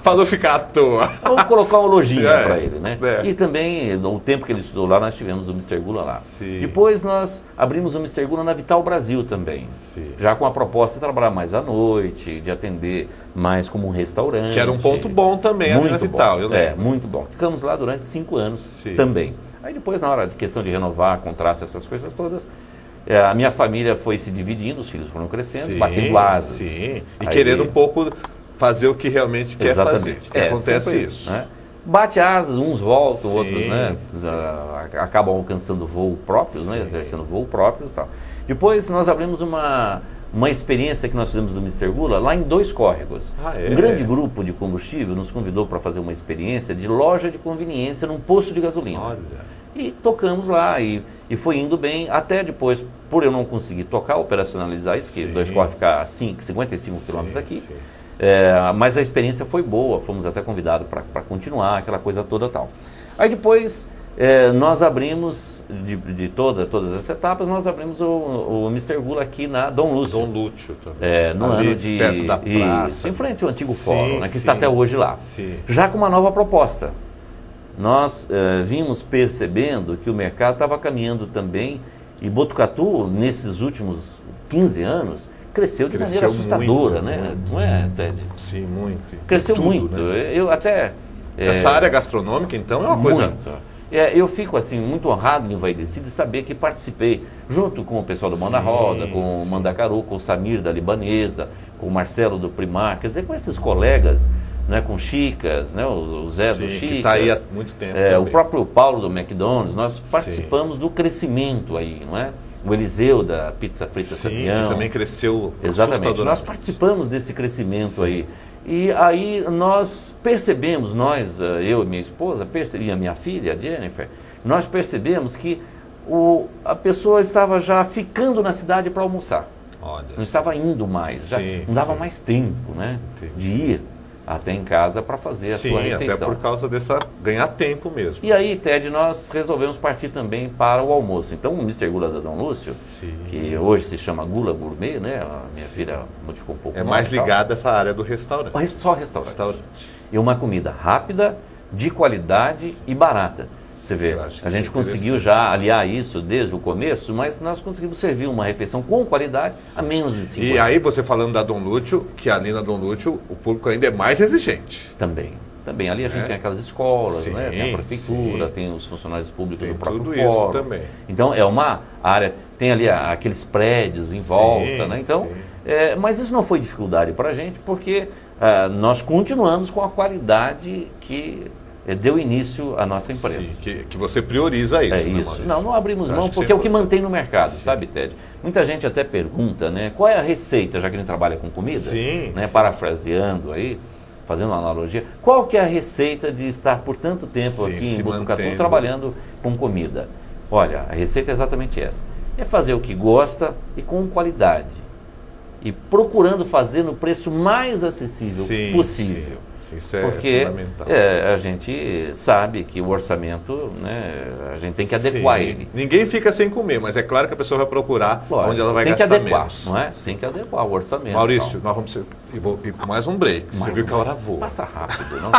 Para não ficar à toa. Vamos colocar uma lojinha É, para ele, né? é. E também, no tempo que ele estudou lá, nós tivemos o Mr. Gula lá. Sim. Depois nós abrimos o Mr. Gula na Vital Brasil também. Sim. Já com a proposta de trabalhar mais à noite, de atender mais como um restaurante. Que era um ponto bom também ali na Muito Vital, bom. eu lembro. Muito bom. Ficamos lá durante 5 anos Sim. também. Aí depois, na hora de questão de renovar contratos, essas coisas todas, a minha família foi se dividindo, os filhos foram crescendo, batendo asas. Sim. E Aí- querendo um pouco fazer o que realmente quer fazer. Exatamente. Que acontece sempre isso. Né? Bate asas, uns voltam, Sim. outros né, acabam alcançando voo próprios, né, exercendo voo próprios e tal. Depois nós abrimos uma experiência que nós fizemos do Mr. Gula lá em 2 córregos. Ah, é? Um grande grupo de combustível nos convidou para fazer uma experiência de loja de conveniência num posto de gasolina. Olha. E tocamos lá e foi indo bem, até depois, por eu não conseguir tocar, operacionalizar isso, que Sim. 2 corre ficar 55 quilômetros daqui. sim. Mas a experiência foi boa, fomos até convidados para continuar, aquela coisa toda tal. Aí depois nós abrimos, de todas as etapas, nós abrimos o Mr. Gula aqui na Dom Lúcio. Dom Lúcio também. No Ali, ano de... perto da praça. Isso, em frente ao antigo Sim, fórum, né, que sim. está até hoje lá. Sim. Já com uma nova proposta. Nós vimos percebendo que o mercado estava caminhando também, e Botucatu, nesses últimos 15 anos, cresceu de maneira assustadora, muito, né? muito. Não é, Ted? Sim, muito. Cresceu Tudo, muito. né? Eu até... Essa área gastronômica, então, é uma coisa... Muito. Eu fico assim muito honrado e envaidecido de saber que participei, junto com o pessoal do Manda Roda, com o Mandacaru, com o Samir da Libanesa, com o Marcelo do Primar, quer dizer, com esses colegas, né, com Chicas, né, o Zé do Sim, Chicas. que está aí há muito tempo o também. próprio Paulo do McDonald's, nós participamos do crescimento aí, não é? O Eliseu da Pizza Frita Sim, Sabião. que também cresceu Exatamente, nós assustadoramente. participamos desse crescimento aí. E aí nós percebemos, eu e minha esposa, e a minha filha, a Jennifer, nós percebemos que a pessoa estava já ficando na cidade para almoçar. Olha, Não estava indo mais, já Sim, não dava sim. mais tempo, né, Entendi. de ir até em casa para fazer a sim, sua até refeição. por causa dessa ganhar tempo mesmo. E aí, Ted, nós resolvemos partir também para o almoço. Então, o Mr. Gula da Dom Lúcio, Sim. que hoje se chama Gula Gourmet, né? A minha filha modificou um pouco. É o mais nome e tal. ligado a essa área do restaurante. Mas só restaurante. Restaurante. E uma comida rápida, de qualidade e barata. Você vê, Eu acho que a gente isso é conseguiu interessante. já aliar isso desde o começo, mas nós conseguimos servir uma refeição com qualidade a menos de 50. E aí você falando da Dom Lúcio, que ali na Dom Lúcio o público ainda é mais exigente. Também. Ali a gente É? tem aquelas escolas, Sim, né? Tem a prefeitura, sim. tem os funcionários públicos Tem do próprio tudo isso fórum. também. Então é uma área, tem ali aqueles prédios em volta, né? Então, sim. mas isso não foi dificuldade para a gente, porque nós continuamos com a qualidade que deu início à nossa empresa. Sim, que você prioriza isso, É né, isso. Maurício? Não abrimos Eu mão, acho que porque é o isso que é mantém no mercado, Sim. sabe, Ted? Muita gente até pergunta, né? Qual é a receita, já que a gente trabalha com comida? Sim, Né, sim. parafraseando aí, fazendo uma analogia. Qual que é a receita de estar por tanto tempo Sim, aqui se em Botucatu mantendo. trabalhando com comida? Olha, a receita é exatamente essa. É fazer o que gosta e com qualidade. E procurando fazer no preço mais acessível Sim, possível. sim. Isso é Porque fundamental. a gente sabe que o orçamento, né, a gente tem que adequar Sim. ele. Ninguém fica sem comer, mas é claro que a pessoa vai procurar Lógico, onde ela vai tem que gastar adequar, menos. não é? Tem que adequar o orçamento. Maurício, tal. nós vamos ir para mais um break. Você viu que a hora voa. Passa rápido, não?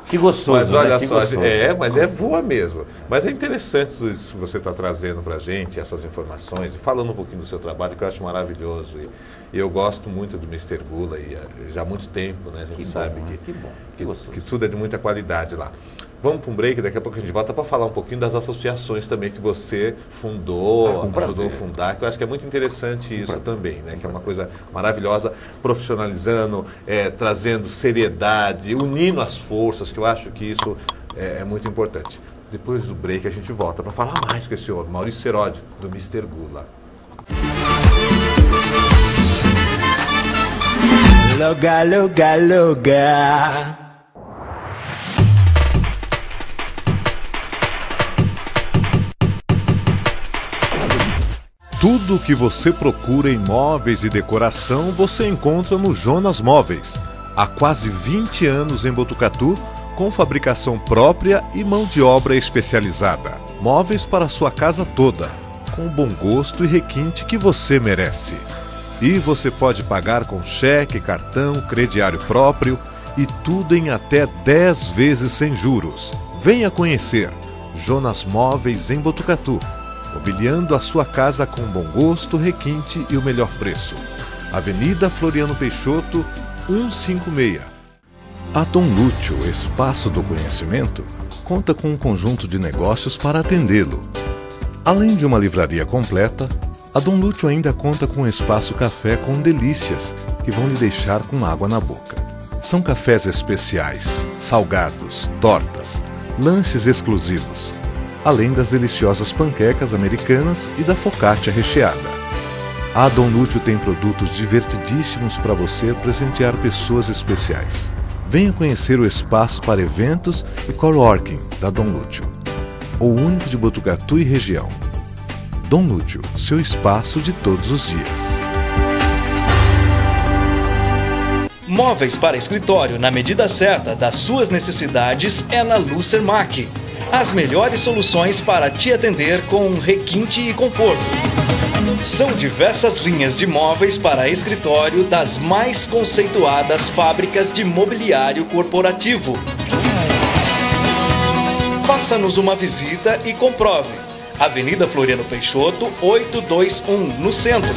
Que gostoso, Mas olha né? Que só, gostoso. mas é voa mesmo. Mas é interessante isso que você está trazendo para a gente, essas informações, e falando um pouquinho do seu trabalho, que eu acho maravilhoso. E eu gosto muito do Mr. Gula, e já há muito tempo, né? A gente Que sabe bom, que, que bom, que gostoso. que tudo é de muita qualidade lá. Vamos para um break, daqui a pouco a gente volta para falar um pouquinho das associações também que você fundou, com prazer. ajudou a fundar, que eu acho que é muito interessante isso também, né? Que é uma coisa maravilhosa, profissionalizando, trazendo seriedade, unindo as forças, que eu acho que isso é muito importante. Depois do break a gente volta para falar mais com esse homem, Maurício Seródio, do Mr. Gula. Loga, loga, loga. Tudo o que você procura em móveis e decoração você encontra no Jonas Móveis. Há quase 20 anos em Botucatu, com fabricação própria e mão de obra especializada. Móveis para sua casa toda, com o bom gosto e requinte que você merece. E você pode pagar com cheque, cartão, crediário próprio e tudo em até 10 vezes sem juros. Venha conhecer Jonas Móveis em Botucatu, mobiliando a sua casa com bom gosto, requinte e o melhor preço. Avenida Floriano Peixoto, 156. A Dom Lúcio Espaço do Conhecimento conta com um conjunto de negócios para atendê-lo. Além de uma livraria completa, a Dom Lúcio ainda conta com um espaço café com delícias que vão lhe deixar com água na boca. São cafés especiais, salgados, tortas, lanches exclusivos, além das deliciosas panquecas americanas e da focaccia recheada. A Dom Lúcio tem produtos divertidíssimos para você presentear pessoas especiais. Venha conhecer o espaço para eventos e coworking da Dom Lúcio, o único de Botucatu e região. Dom Lúcio, seu espaço de todos os dias. Móveis para escritório na medida certa das suas necessidades é na Lucermac. As melhores soluções para te atender com requinte e conforto. São diversas linhas de móveis para escritório das mais conceituadas fábricas de mobiliário corporativo. Faça-nos uma visita e comprove. Avenida Floriano Peixoto, 821, no centro.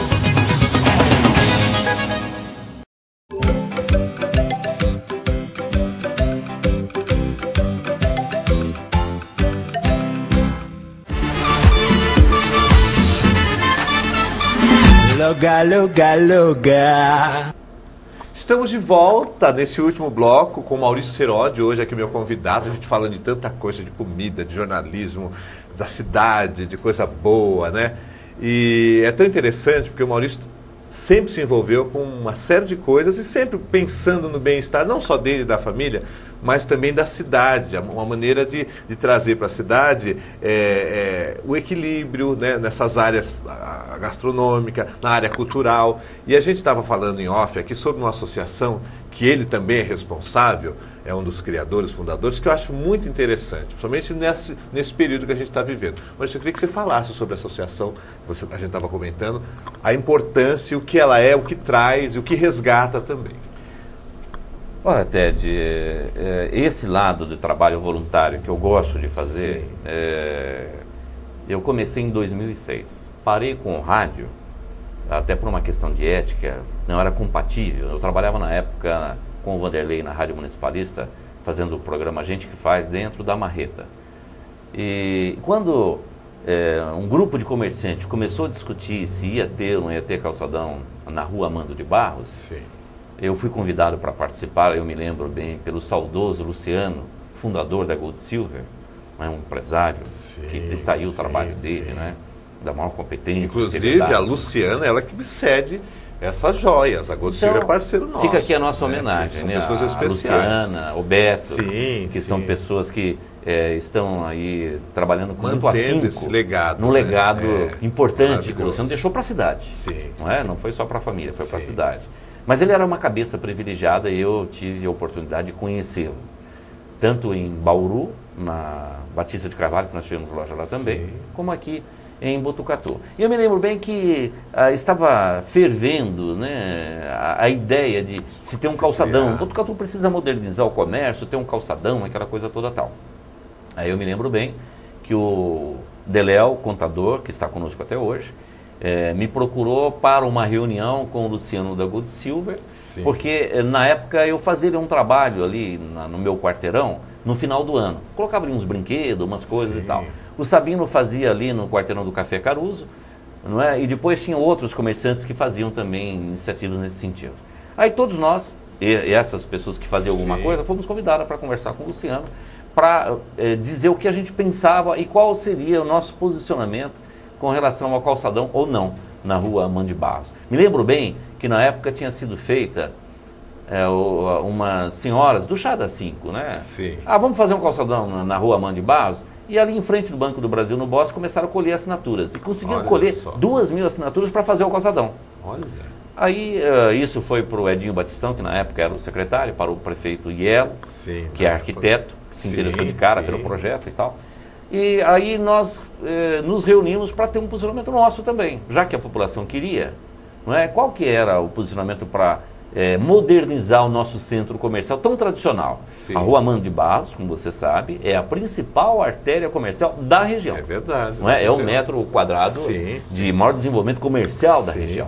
Loga, loga, loga. Estamos de volta nesse último bloco com o Maurício Seródio, hoje aqui meu convidado, a gente falando de tanta coisa, de comida, de jornalismo, da cidade, de coisa boa, né? E é tão interessante porque o Maurício sempre se envolveu com uma série de coisas e sempre pensando no bem-estar, não só dele e da família, mas também da cidade, uma maneira de trazer para a cidade o equilíbrio, né, nessas áreas gastronômica, na área cultural. E a gente estava falando em off aqui sobre uma associação que ele também é responsável, é um dos criadores, fundadores, que eu acho muito interessante, principalmente nesse período que a gente está vivendo. Mas eu queria que você falasse sobre a associação, a gente estava comentando, a importância, o que ela é, o que traz e o que resgata também. Olha, Ted, esse lado de trabalho voluntário que eu gosto de fazer, eu comecei em 2006. Parei com o rádio, até por uma questão de ética, não era compatível. Eu trabalhava na época com o Vanderlei na Rádio Municipalista, fazendo o programa Gente que Faz dentro da Marreta. E quando um grupo de comerciantes começou a discutir se ia ter ou não ia ter calçadão na Rua Amando de Barros, Sim. eu fui convidado para participar, eu me lembro bem, pelo saudoso Luciano, fundador da Gold Silver, um empresário que está aí o trabalho dele, né? Da maior competência. Inclusive, a Luciana, ela que me cede essas joias. A Gold Silver é parceiro nosso. Fica aqui a nossa homenagem, são né? pessoas A especiais. Luciana, o Beto, que são pessoas que estão aí trabalhando com muito afinco esse legado, num legado importante que o Luciano deixou para a cidade. Sim, não é? Não foi só para a família, foi para a cidade. Mas ele era uma cabeça privilegiada e eu tive a oportunidade de conhecê-lo. Tanto em Bauru, na Batista de Carvalho, que nós tivemos loja lá também, como aqui em Botucatu. E eu me lembro bem que estava fervendo, né, a ideia de se ter um calçadão. Botucatu precisa modernizar o comércio, ter um calçadão, aquela coisa toda tal. Aí eu me lembro bem que o Deléo, contador, que está conosco até hoje, me procurou para uma reunião com o Luciano da Gold Silver, porque na época eu fazia um trabalho ali no meu quarteirão, no final do ano. Colocava ali uns brinquedos, umas coisas e tal. O Sabino fazia ali no quarteirão do Café Caruso, não é? E depois tinham outros comerciantes que faziam também iniciativas nesse sentido. Aí todos nós, e essas pessoas que faziam alguma coisa, fomos convidados para conversar com o Luciano, para dizer o que a gente pensava e qual seria o nosso posicionamento com relação ao calçadão ou não na Rua Amando de Barros. Me lembro bem que na época tinha sido feita umas senhoras do Chá das 5, né? Sim. Vamos fazer um calçadão na Rua Amando de Barros? E ali em frente do Banco do Brasil, no Bosque, começaram a colher assinaturas. E conseguiram colher 2.000 assinaturas para fazer o calçadão. Olha. Aí isso foi para o Edinho Batistão, que na época era o secretário, para o prefeito Ielo, que é arquiteto, que se interessou de cara pelo projeto e tal. E aí nós nos reunimos para ter um posicionamento nosso também, já que a população queria. Não é? Qual que era o posicionamento para modernizar o nosso centro comercial tão tradicional? A Rua Amando de Barros, como você sabe, é a principal artéria comercial da região. É verdade. Não é? É o metro quadrado de maior desenvolvimento comercial da região.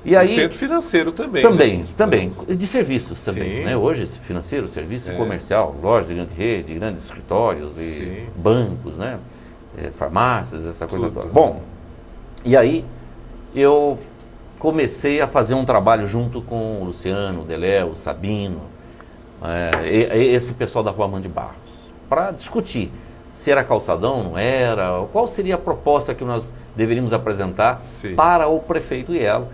E aí, centro financeiro também. Também. De serviços também. Né? Hoje, esse financeiro, serviço comercial, lojas de grande rede, grandes escritórios e bancos, né? Farmácias, essa coisa toda. Bom, e aí eu comecei a fazer um trabalho junto com o Luciano, o Deléo, o Sabino, esse pessoal da Rua Amando de Barros, para discutir se era calçadão, não era, qual seria a proposta que nós deveríamos apresentar para o prefeito Ielo,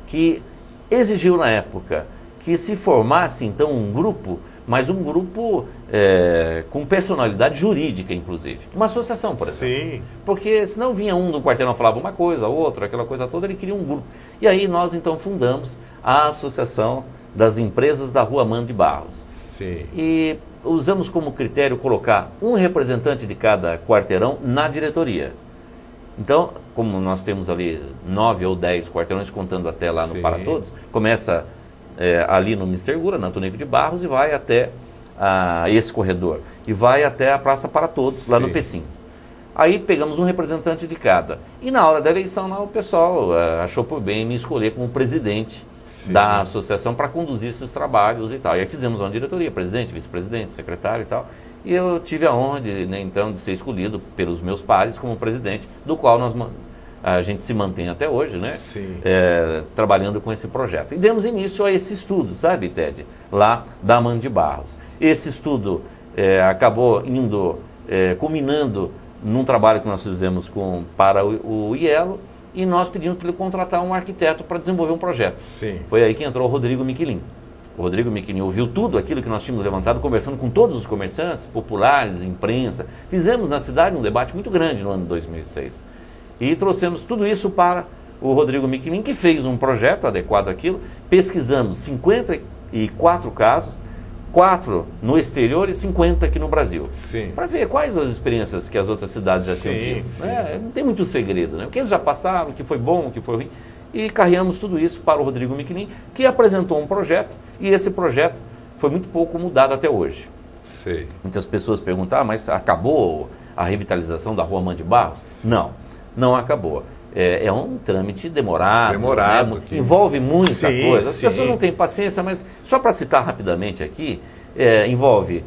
que exigiu na época que se formasse então um grupo, mas um grupo com personalidade jurídica, inclusive. Uma associação, por exemplo. Porque senão vinha um no quarteirão, falava uma coisa, outra, aquela coisa toda, ele queria um grupo. E aí nós então fundamos a Associação das Empresas da Rua Amando de Barros. E usamos como critério colocar um representante de cada quarteirão na diretoria. Então, como nós temos ali 9 ou 10 quarteirões, contando até lá no Para Todos, começa ali no Mr. Gura, na Tonico de Barros, e vai até esse corredor. E vai até a Praça Para Todos, lá no Pecim. Aí pegamos um representante de cada. E na hora da eleição, o pessoal achou por bem me escolher como presidente da associação para conduzir esses trabalhos e tal. E aí fizemos uma diretoria, presidente, vice-presidente, secretário e tal. E eu tive a honra de ser escolhido pelos meus pares como presidente, do qual a gente se mantém até hoje, né? Trabalhando com esse projeto. E demos início a esse estudo, sabe, Ted? Lá da Amando de Barros. Esse estudo acabou culminando num trabalho que nós fizemos para o Ielo, e nós pedimos para ele contratar um arquiteto para desenvolver um projeto. Sim. Foi aí que entrou o Rodrigo Miquelin. O Rodrigo Miquelin ouviu tudo aquilo que nós tínhamos levantado, conversando com todos os comerciantes, populares, imprensa. Fizemos na cidade um debate muito grande no ano de 2006. E trouxemos tudo isso para o Rodrigo Miquelin, que fez um projeto adequado àquilo. Pesquisamos 54 casos, 4 no exterior e 50 aqui no Brasil. Sim. Para ver quais as experiências que as outras cidades já tinham Sim, tido. sim. Não tem muito segredo, né? O que eles já passaram, o que foi bom, o que foi ruim. E carreamos tudo isso para o Rodrigo Miquelin, que apresentou um projeto, e esse projeto foi muito pouco mudado até hoje. Sei. Muitas pessoas perguntam, mas acabou a revitalização da Rua Mãe de Barros? Não, não acabou. É um trâmite demorado, né? que... Envolve muita Sim, coisa. As sim. pessoas não têm paciência, mas só para citar rapidamente aqui, envolve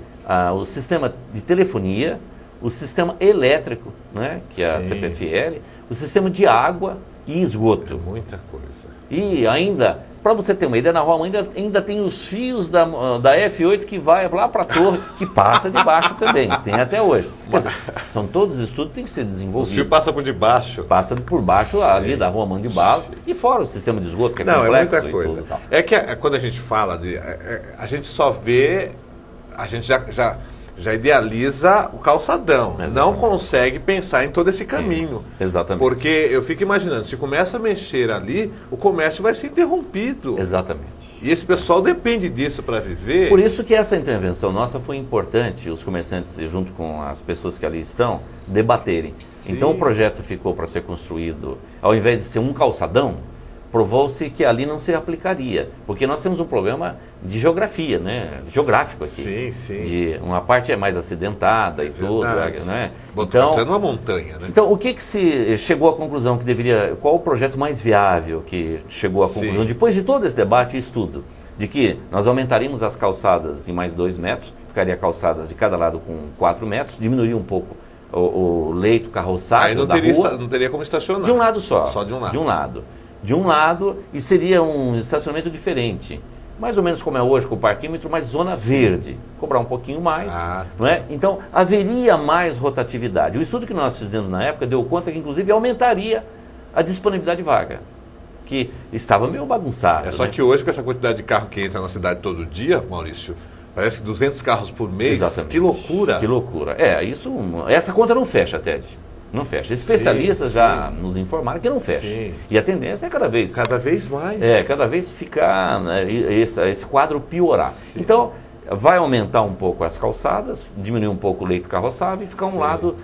o sistema de telefonia, o sistema elétrico, né? Que é a Sim. CPFL, o sistema de água e esgoto. Muita coisa. E ainda, para você ter uma ideia, na Rua Mãe ainda tem os fios da F8 que vai lá para a torre, que passa de baixo também, tem até hoje. Quer dizer, são todos estudos que têm que ser O desenvolvidos. fio passa por debaixo. Passa por baixo ali da Rua Mãe de Barros e fora o sistema de esgoto, que é Não, complexo é muita e coisa. tudo e tal. É que quando a gente fala de... a gente só vê... A gente já idealiza o calçadão. Exatamente. Não consegue pensar em todo esse caminho. Isso, exatamente. Porque eu fico imaginando, se começa a mexer ali, o comércio vai ser interrompido. Exatamente. E esse pessoal depende disso para viver. Por isso que essa intervenção nossa foi importante, os comerciantes, junto com as pessoas que ali estão, debaterem. Sim. Então o projeto ficou para ser construído, ao invés de ser um calçadão, provou-se que ali não se aplicaria, porque nós temos um problema de geografia, né? Geográfico aqui. Sim, sim. De uma parte é mais acidentada e tudo, Verdade. né? Botando uma montanha, né? Então, o que se chegou à conclusão que deveria... Qual o projeto mais viável que chegou à Sim. conclusão, depois de todo esse debate e estudo, de que nós aumentaríamos as calçadas em mais 2 metros, ficaria calçadas de cada lado com 4 metros, diminuiria um pouco o leito carroçado Aí não da rua. não teria como estacionar. De um lado só. Só de um lado. De um lado, e seria um estacionamento diferente. Mais ou menos como é hoje com o parquímetro, mas zona verde. Cobrar um pouquinho mais. Não é? Então, haveria mais rotatividade. O estudo que nós fizemos na época deu conta que, inclusive, aumentaria a disponibilidade de vaga. Que estava meio bagunçado. É só né? que hoje, com essa quantidade de carro que entra na cidade todo dia, Maurício, parece 200 carros por mês. Exatamente. Que loucura. Que loucura. Essa conta não fecha, Ted. Não fecha. Especialistas já nos informaram que não fecha. Sim. E a tendência é cada vez mais. cada vez ficar, né, esse quadro piorar. Sim. Então, vai aumentar um pouco as calçadas, diminuir um pouco o leito carroçável e ficar um lado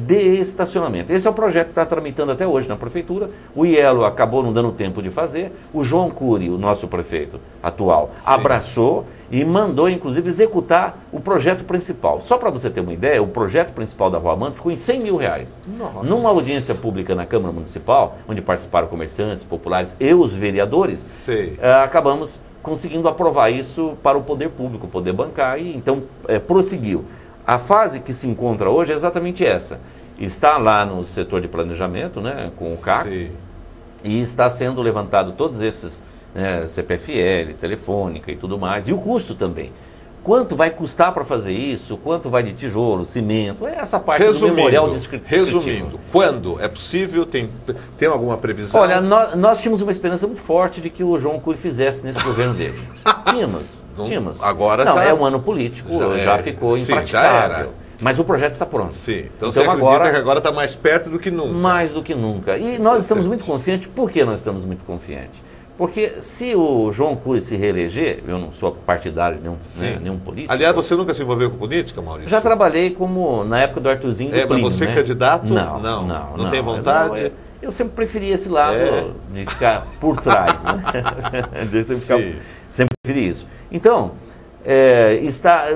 de estacionamento. Esse é o projeto que está tramitando até hoje na prefeitura. O IELO acabou não dando tempo de fazer. O João Cury, o nosso prefeito atual, abraçou e mandou, inclusive, executar o projeto principal. Só para você ter uma ideia, o projeto principal da Rua Amanda ficou em R$100 mil. Nossa. Numa audiência pública na Câmara Municipal, onde participaram comerciantes, populares e os vereadores, Sei. acabamos conseguindo aprovar isso para o poder público, poder bancar, e então prosseguiu. A fase que se encontra hoje é exatamente essa. Está lá no setor de planejamento, né, com o CAC, Sim. e está sendo levantado todos esses, CPFL, telefônica e tudo mais, e o custo também. Quanto vai custar para fazer isso? Quanto vai de tijolo, cimento? É essa parte do memorial descritivo. Resumindo, quando é possível? Tem alguma previsão? Olha, nós tínhamos uma esperança muito forte de que o João Cury fizesse nesse governo dele. Tínhamos. Agora não, já... é um ano político, já ficou sim, impraticável. já era. Mas o projeto está pronto. Sim. Então você acredita que agora está mais perto do que nunca? Mais do que nunca. E nós estamos muito confiantes. Por que nós estamos muito confiantes? Porque se o João Cury se reeleger, eu não sou partidário nenhum político. Aliás, você nunca se envolveu com política, Maurício? Já trabalhei na época do Arthurzinho do Plínio, mas você né? candidato? Não tem vontade? Eu sempre preferi esse lado de ficar por trás, né? Sempre preferi isso. Então,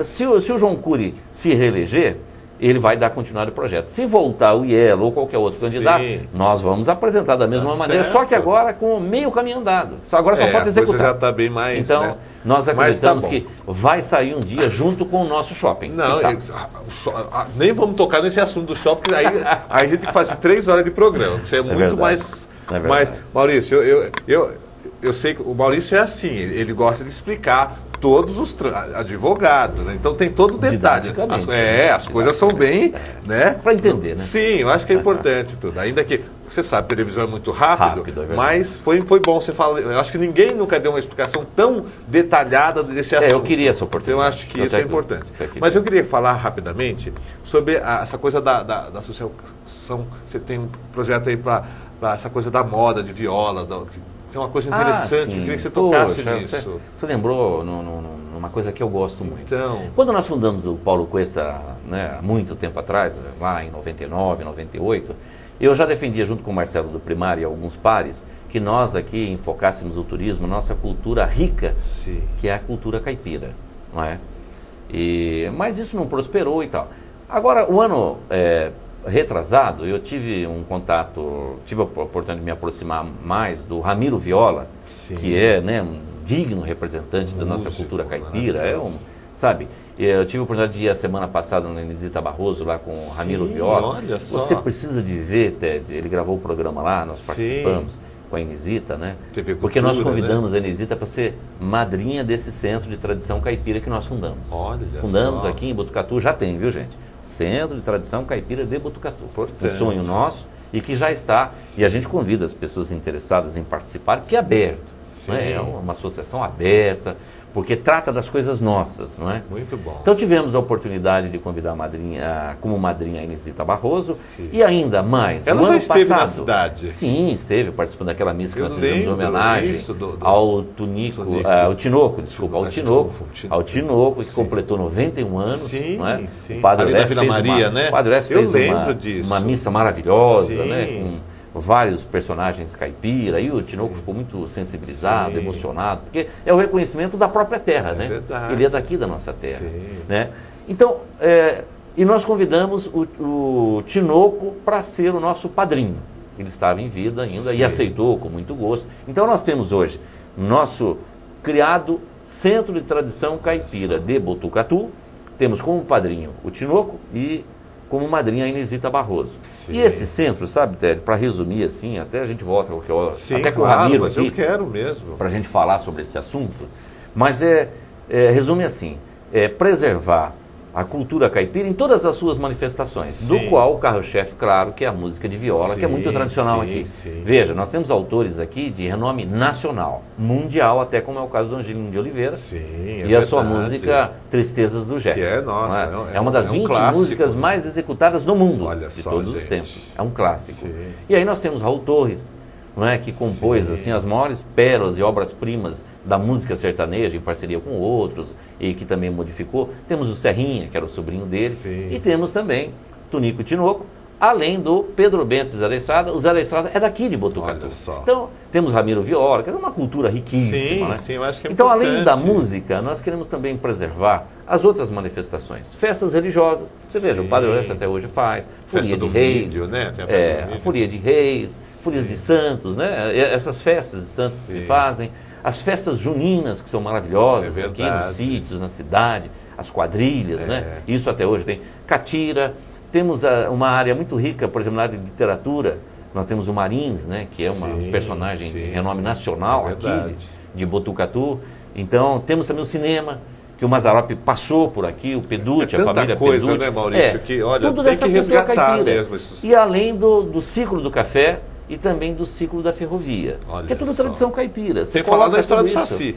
se o João Cury se reeleger, ele vai dar continuidade ao projeto. Se voltar o IELO ou qualquer outro candidato, nós vamos apresentar da mesma maneira, certo. só que agora com meio caminho andado. Agora só falta executar. A coisa já está bem mais... Então, nós acreditamos que vai sair um dia junto com o nosso shopping. Não, nem vamos tocar nesse assunto do shopping, porque aí a gente tem que fazer 3 horas de programa. Isso é muito verdade. mais... Maurício, eu sei que o Maurício é assim, ele gosta de explicar todos os advogados, né? Então tem todo o detalhe. As coisas são bem, né? Para entender, né? Sim, eu acho que é importante tudo. Ainda que você sabe, televisão é muito rápido, Rápido, é verdade. mas foi bom você falar. Eu acho que ninguém nunca deu uma explicação tão detalhada desse assunto. Eu queria essa oportunidade. Então, eu acho que isso é importante. até que- Mas eu queria falar rapidamente sobre essa coisa da associação. Você tem um projeto aí para essa coisa da moda, de viola, tem uma coisa interessante. sim. Eu queria que você tocasse Poxa, nisso. Você lembrou numa coisa que eu gosto muito. Então, Quando nós fundamos o Paulo Cuesta, né, há muito tempo atrás, lá em 99, 98, eu já defendia, junto com o Marcelo do Primário e alguns pares, que nós aqui enfocássemos o turismo, nossa cultura rica, sim. que é a cultura caipira, não é? Mas isso não prosperou e tal. Agora, o ano retrasado, eu tive um contato, tive a oportunidade de me aproximar mais do Ramiro Viola, Sim. que é, né, um digno representante da nossa Músico, cultura caipira, maravilhoso. sabe? Eu tive a oportunidade de ir a semana passada na Inesita Barroso, lá com o Ramiro Sim, Viola. olha só. Você precisa de ver, Ted, ele gravou o programa lá, nós Sim. participamos com a Inesita, né? TV Porque nós Cultura, convidamos a Inesita para ser madrinha desse centro de tradição caipira que nós fundamos. Olha Fundamos só. aqui em Botucatu, já tem, viu, gente? Centro de Tradição Caipira de Botucatu. Importante. Um sonho nosso e que já está. E a gente convida as pessoas interessadas em participar, porque é aberto. Sim. Né? É uma associação aberta, porque trata das coisas nossas, não é? Muito bom. Então tivemos a oportunidade de convidar a madrinha, como madrinha a Inesita Barroso, Sim. e ainda mais, Ela no já ano esteve na passado, cidade? Sim, esteve participando daquela missa que Eu nós fizemos em lembro homenagem isso ao ao Tinoco, desculpa, ao Acho que Tinoco, confundi. ao Tinoco, que Sim. completou 91 anos, Sim, não é? sim. O Padre Ali na Orestes Vila fez Maria, uma, né? O Padre Orestes Eu fez lembro disso. uma missa maravilhosa, Sim. né? Com vários personagens caipira, e o Tinoco ficou muito sensibilizado, Sim. emocionado, porque é o reconhecimento da própria terra, né? verdade. Ele é daqui da nossa terra, Sim. né? Então, e nós convidamos o Tinoco para ser o nosso padrinho. Ele estava em vida ainda Sim. e aceitou com muito gosto. Então nós temos hoje nosso criado Centro de Tradição Caipira de Botucatu, temos como padrinho o Tinoco e como madrinha a Inesita Barroso. Sim. E esse centro, sabe, Ted, para resumir assim, até a gente volta qualquer hora, Sim, até com o claro, Ramiro mas aqui, eu quero mesmo. para a gente falar sobre esse assunto, mas resume assim, preservar a cultura caipira em todas as suas manifestações, Sim. do qual o carro-chefe, claro, que é a música de viola, que é muito Sim, tradicional sim, aqui. sim. Veja, nós temos autores aqui de renome nacional, mundial, até como é o caso do Angelino de Oliveira, Sim, e a sua verdade. música Tristezas do Jeff. Que é, nossa, não é é uma das um 20 clássico, músicas né? mais executadas no mundo, Olha de só, todos os gente. tempos. É um clássico. Sim. E aí nós temos Raul Torres, não é, que compôs Sim. assim as maiores pérolas e obras-primas da música sertaneja em parceria com outros e que também modificou. Temos o Serrinha, que era o sobrinho dele, Sim. e temos também Tunico Tinoco, além do Pedro Bento e Zé da Estrada. O Zé da Estrada é daqui de Botucatu. Olha só. Então, temos Ramiro Viola, que é uma cultura riquíssima. Sim, né? sim, eu acho que é então, além da importante. música, nós queremos também preservar as outras manifestações. Festas religiosas. Você veja, o Sim. Padre Orestes até hoje faz. Festa Folia de do Reis. Milho, né? Tem a festa do A Milho. Folia de Reis, Folias de Santos, né? Essas festas de santos que Sim. se fazem. As festas juninas, que são maravilhosas É aqui verdade. nos sítios, na cidade. As quadrilhas, né? Isso até hoje tem. Catira. Temos uma área muito rica, por exemplo, na área de literatura. Nós temos o Marins, né? Que é uma Sim, personagem de sim, renome sim. nacional É aqui verdade. de Botucatu. Então, temos também o cinema, que o Mazzaropi passou por aqui, o Peducci, É a tanta família coisa, Peducci. né, Maurício, que, olha, tudo tem dessa que cultura resgatar caipira. mesmo esses- E além do ciclo do café e também do ciclo da ferrovia, Olha que é tudo só. tradição caipira. Você Sem falar coloca da história do tudo isso. Saci.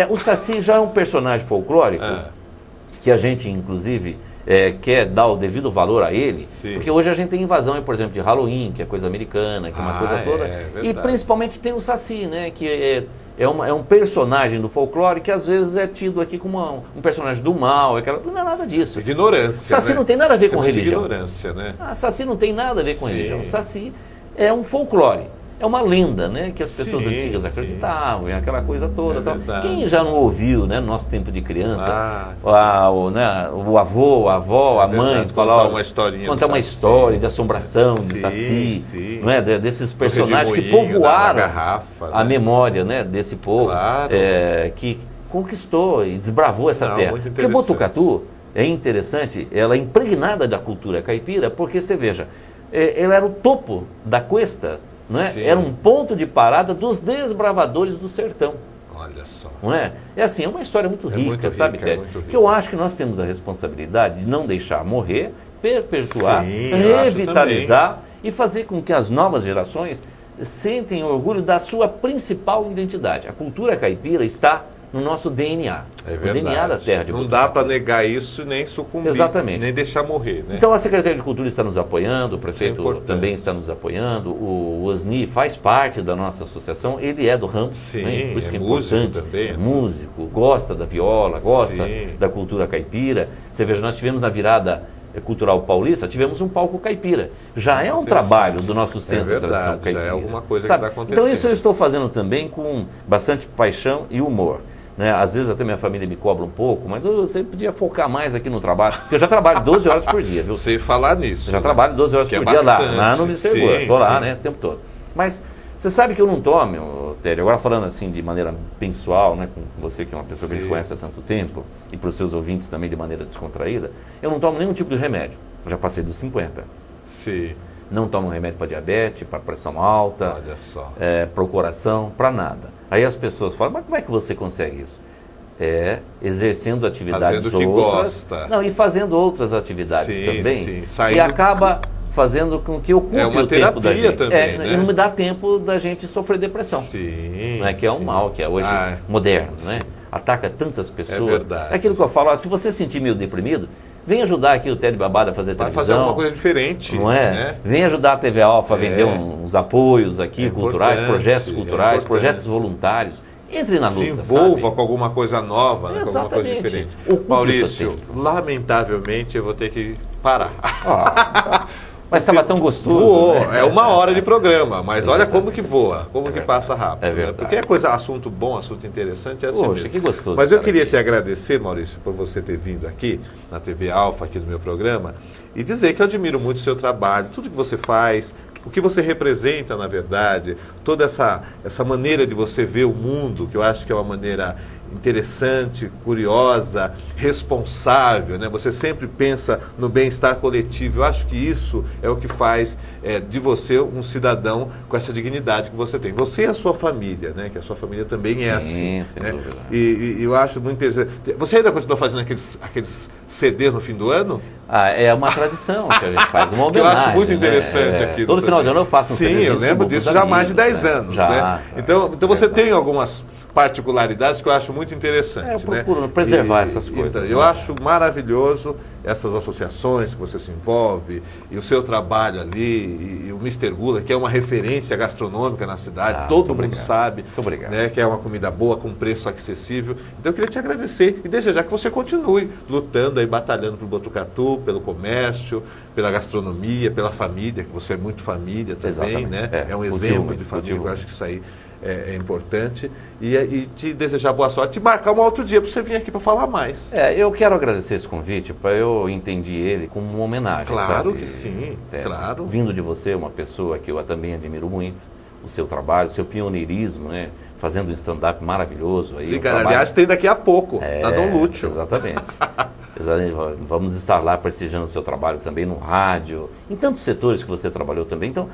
O Saci já é um personagem folclórico, que a gente, inclusive, quer dar o devido valor a ele, Sim. porque hoje a gente tem invasão, por exemplo, de Halloween, que é coisa americana, que é uma Ah, coisa toda, é e verdade. principalmente tem o Saci, né, que é um personagem do folclore que às vezes é tido aqui como um personagem do mal, não é nada disso. Ignorância. Saci né? não tem nada a ver Isso é com muita religião. Ignorância, né? Saci não tem nada a ver com Sim. religião. Saci é um folclore. É uma lenda, né? Que as pessoas Sim, antigas sim. acreditavam, e aquela coisa toda. É tal. verdade. Quem já não ouviu, né, no nosso tempo de criança, sim. o avô, a avó, a mãe, verdade, falar, contar uma historinha contar do uma Saci. história de assombração, de Sim, Saci, sim. não é? Desses personagens que redemoinho, povoaram da garrafa, a né? memória, né, desse povo, Claro. que conquistou e desbravou essa Não, terra. muito Porque interessante. Botucatu é interessante, ela é impregnada da cultura caipira, porque você veja, ela era o topo da cuesta, não é? Sim. Era um ponto de parada dos desbravadores do sertão. Olha só. Não é? É assim, é uma história muito rica, muito sabe, rica, é Ted? muito rica. Que eu acho que nós temos a responsabilidade de não deixar morrer, perpetuar, Sim, eu acho revitalizar e fazer com que as novas gerações sentem orgulho da sua principal identidade. A cultura caipira está no nosso DNA. É o verdade. DNA da terra de Não Botucatu. dá para negar isso nem sucumbir. Exatamente. Nem deixar morrer, né? Então a Secretaria de Cultura está nos apoiando, o prefeito importante. também está nos apoiando, o Osni faz parte da nossa associação, ele é do ramo, Sim, né? Por isso que é músico importante. também. É músico, gosta da viola, gosta Sim. da cultura caipira. Você veja, nós tivemos na virada cultural paulista, tivemos um palco caipira. Já é um trabalho do nosso Centro de Tradição verdade, Caipira. já é alguma coisa Sabe? que está acontecendo. Então isso eu estou fazendo também com bastante paixão e humor. Né? Às vezes até minha família me cobra um pouco, mas você podia focar mais aqui no trabalho, porque eu já trabalho 12 horas por dia, viu? Você falar nisso. Eu já trabalho 12 horas Que por é dia lá bastante. no Ministério Sim, Gor. Estou lá, sim. né, o tempo todo. Mas você sabe que eu não tomo, Tédio, agora falando assim de maneira pessoal, né, com você que é uma pessoa que a gente Sim. conhece há tanto tempo, e para os seus ouvintes também de maneira descontraída, eu não tomo nenhum tipo de remédio. Eu já passei dos 50. Sim, Não tomo remédio para diabetes, para pressão alta, olha só. para o coração, para nada. Aí as pessoas falam, mas como é que você consegue isso? Exercendo atividades Fazendo o que outras. gosta. Não, e fazendo outras atividades Sim, também. sim. Que Saindo- acaba fazendo com que ocupe É uma o tempo da terapia gente. também, né? E não me dá tempo da gente sofrer depressão. Sim. Né? Que é um sim. mal que é hoje Ah, moderno. Né? sim. Ataca tantas pessoas. É verdade. Aquilo que eu falo, ó, se você se sentir meio deprimido, vem ajudar aqui o Tédio Babada a fazer Vai televisão. fazer alguma coisa diferente. Não é? Né? Vem ajudar a TV Alfa a vender É. uns apoios aqui, É culturais, importante, projetos é culturais, importante. projetos voluntários. Entre na luta, Se envolva sabe? com alguma coisa nova, né? Com alguma coisa Exatamente. diferente. Ocupe o seu Maurício, tempo. lamentavelmente eu vou ter que parar. Mas estava tão gostoso. Voou, né? é 1 hora de programa, mas olha como que voa, como que verdade. passa rápido. É né? verdade. Porque é coisa, assunto bom, assunto interessante, é assim Poxa, mesmo. que gostoso Mas eu estar queria aqui. te agradecer, Maurício, por você ter vindo aqui na TV Alfa, aqui no meu programa, e dizer que eu admiro muito o seu trabalho, tudo que você faz, o que você representa, na verdade, toda essa maneira de você ver o mundo, que eu acho que é uma maneira interessante, curiosa, responsável, né? Você sempre pensa no bem-estar coletivo. Eu acho que isso é o que faz de você um cidadão com essa dignidade que você tem. Você e a sua família, né? Que a sua família também é assim. sem né? dúvida. E eu acho muito interessante. Você ainda continua fazendo aqueles CD no fim do ano? É uma tradição que a gente faz, uma Que eu homenagem. acho muito né? interessante aqui. Todo final de ano eu faço um Sim, CDzinho eu lembro pros disso já há mais de amigos, 10 né? anos. Já, né? cara, Então você verdade. tem algumas particularidades que eu acho muito interessantes. Eu procuro preservar essas coisas, Então, né? eu acho maravilhoso essas associações que você se envolve e o seu trabalho ali, e o Mr. Gula, que é uma referência gastronômica na cidade, todo muito mundo obrigado. sabe, Muito obrigado. né, que é uma comida boa, com preço acessível. Então eu queria te agradecer e desejar que você continue lutando aí, batalhando pelo Botucatu, pelo comércio, pela gastronomia, pela família, que você é muito família também, Exatamente. né? É um cultivo exemplo muito, de família, cultivo eu acho que isso aí é importante. E te desejar boa sorte, te marcar um outro dia para você vir aqui para falar mais. Eu quero agradecer esse convite, eu entendi ele como uma homenagem. Claro sabe? que sim, Tédio? claro. Vindo de você, uma pessoa que eu também admiro muito, o seu trabalho, o seu pioneirismo, né? Fazendo um stand-up maravilhoso. Aí, um trabalho- Aliás, tem daqui a pouco, na Dom Lúcio. Exatamente. Vamos estar lá prestigiando o seu trabalho também no rádio, em tantos setores que você trabalhou também. Então,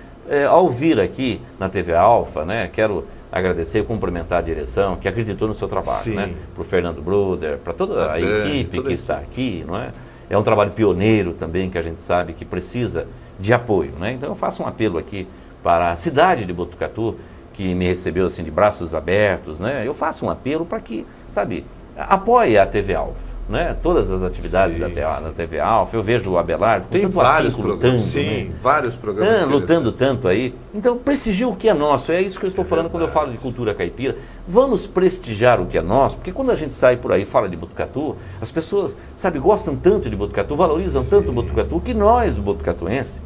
ao vir aqui na TV Alfa, né, quero agradecer e cumprimentar a direção que acreditou no seu trabalho, Sim. né? Para o Fernando Bruder, para toda a Dani, equipe toda que a está aqui, não é? É um trabalho pioneiro também que a gente sabe que precisa de apoio, né? Então eu faço um apelo aqui para a cidade de Botucatu, que me recebeu assim de braços abertos, né? Eu faço um apelo para que, sabe, apoie a TV Alfa, né? Todas as atividades Sim, da TV Alfa. Eu vejo o Abelardo com Tem tanto vários afinco programas, lutando, sim, né? vários programas Lutando interessantes. tanto aí. Então, prestigie o que é nosso. É isso que eu estou falando quando eu falo de cultura caipira. Vamos prestigiar o que é nosso, porque quando a gente sai por aí e fala de Botucatu, as pessoas, sabe, gostam tanto de Botucatu, valorizam tanto o Botucatu, que nós, botucatuenses,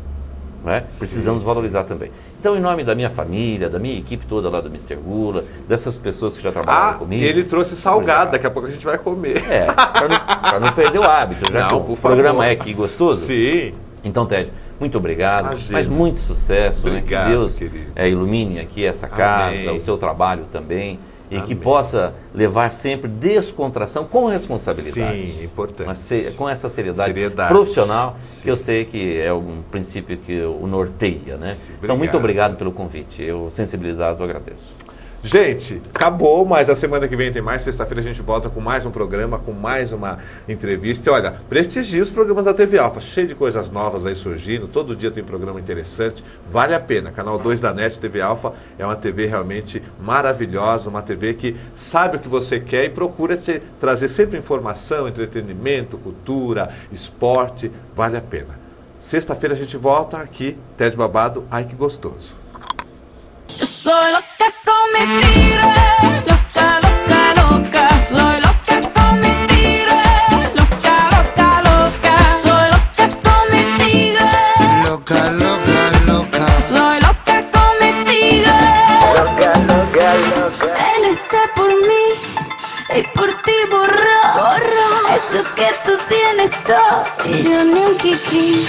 né, precisamos valorizar também. Então, em nome da minha família, da minha equipe toda lá do Mr. Gula, dessas pessoas que já trabalharam comigo. Ele trouxe salgado, Obrigado. daqui a pouco a gente vai comer. Para não perder o hábito, já Não, que o por favor. programa é aqui gostoso. Sim. Então, Tédio, muito obrigado, Imagina. mas muito sucesso, Obrigado, né? Que Deus querido. ilumine aqui essa casa, Amém. o seu trabalho também, e que Amém. possa levar sempre descontração com responsabilidade. Sim, importante. Mas com essa seriedade, Seriedade. profissional, Sim. que eu sei que é um princípio que o norteia, né? Sim, Então, muito obrigado. obrigado pelo convite. Sensibilidade, eu agradeço. Gente, acabou, mas a semana que vem tem mais. Sexta-feira a gente volta com mais um programa, com mais uma entrevista. E olha, prestigie os programas da TV Alfa, cheio de coisas novas aí surgindo. Todo dia tem programa interessante, vale a pena. Canal 2 da NET, TV Alfa, é uma TV realmente maravilhosa, uma TV que sabe o que você quer e procura te trazer sempre informação, entretenimento, cultura, esporte, vale a pena. Sexta-feira a gente volta aqui, Ted Babado, ai que gostoso. Yo soy loca con mi tigre, loca, loca, loca. Soy loca con mi tigre, loca, loca, loca. Soy loca con mi tigre, Loca, loca, loca. soy loca con mi tigre. Él está por mí y por ti borró eso que tú tienes todo y yo ni un kiki.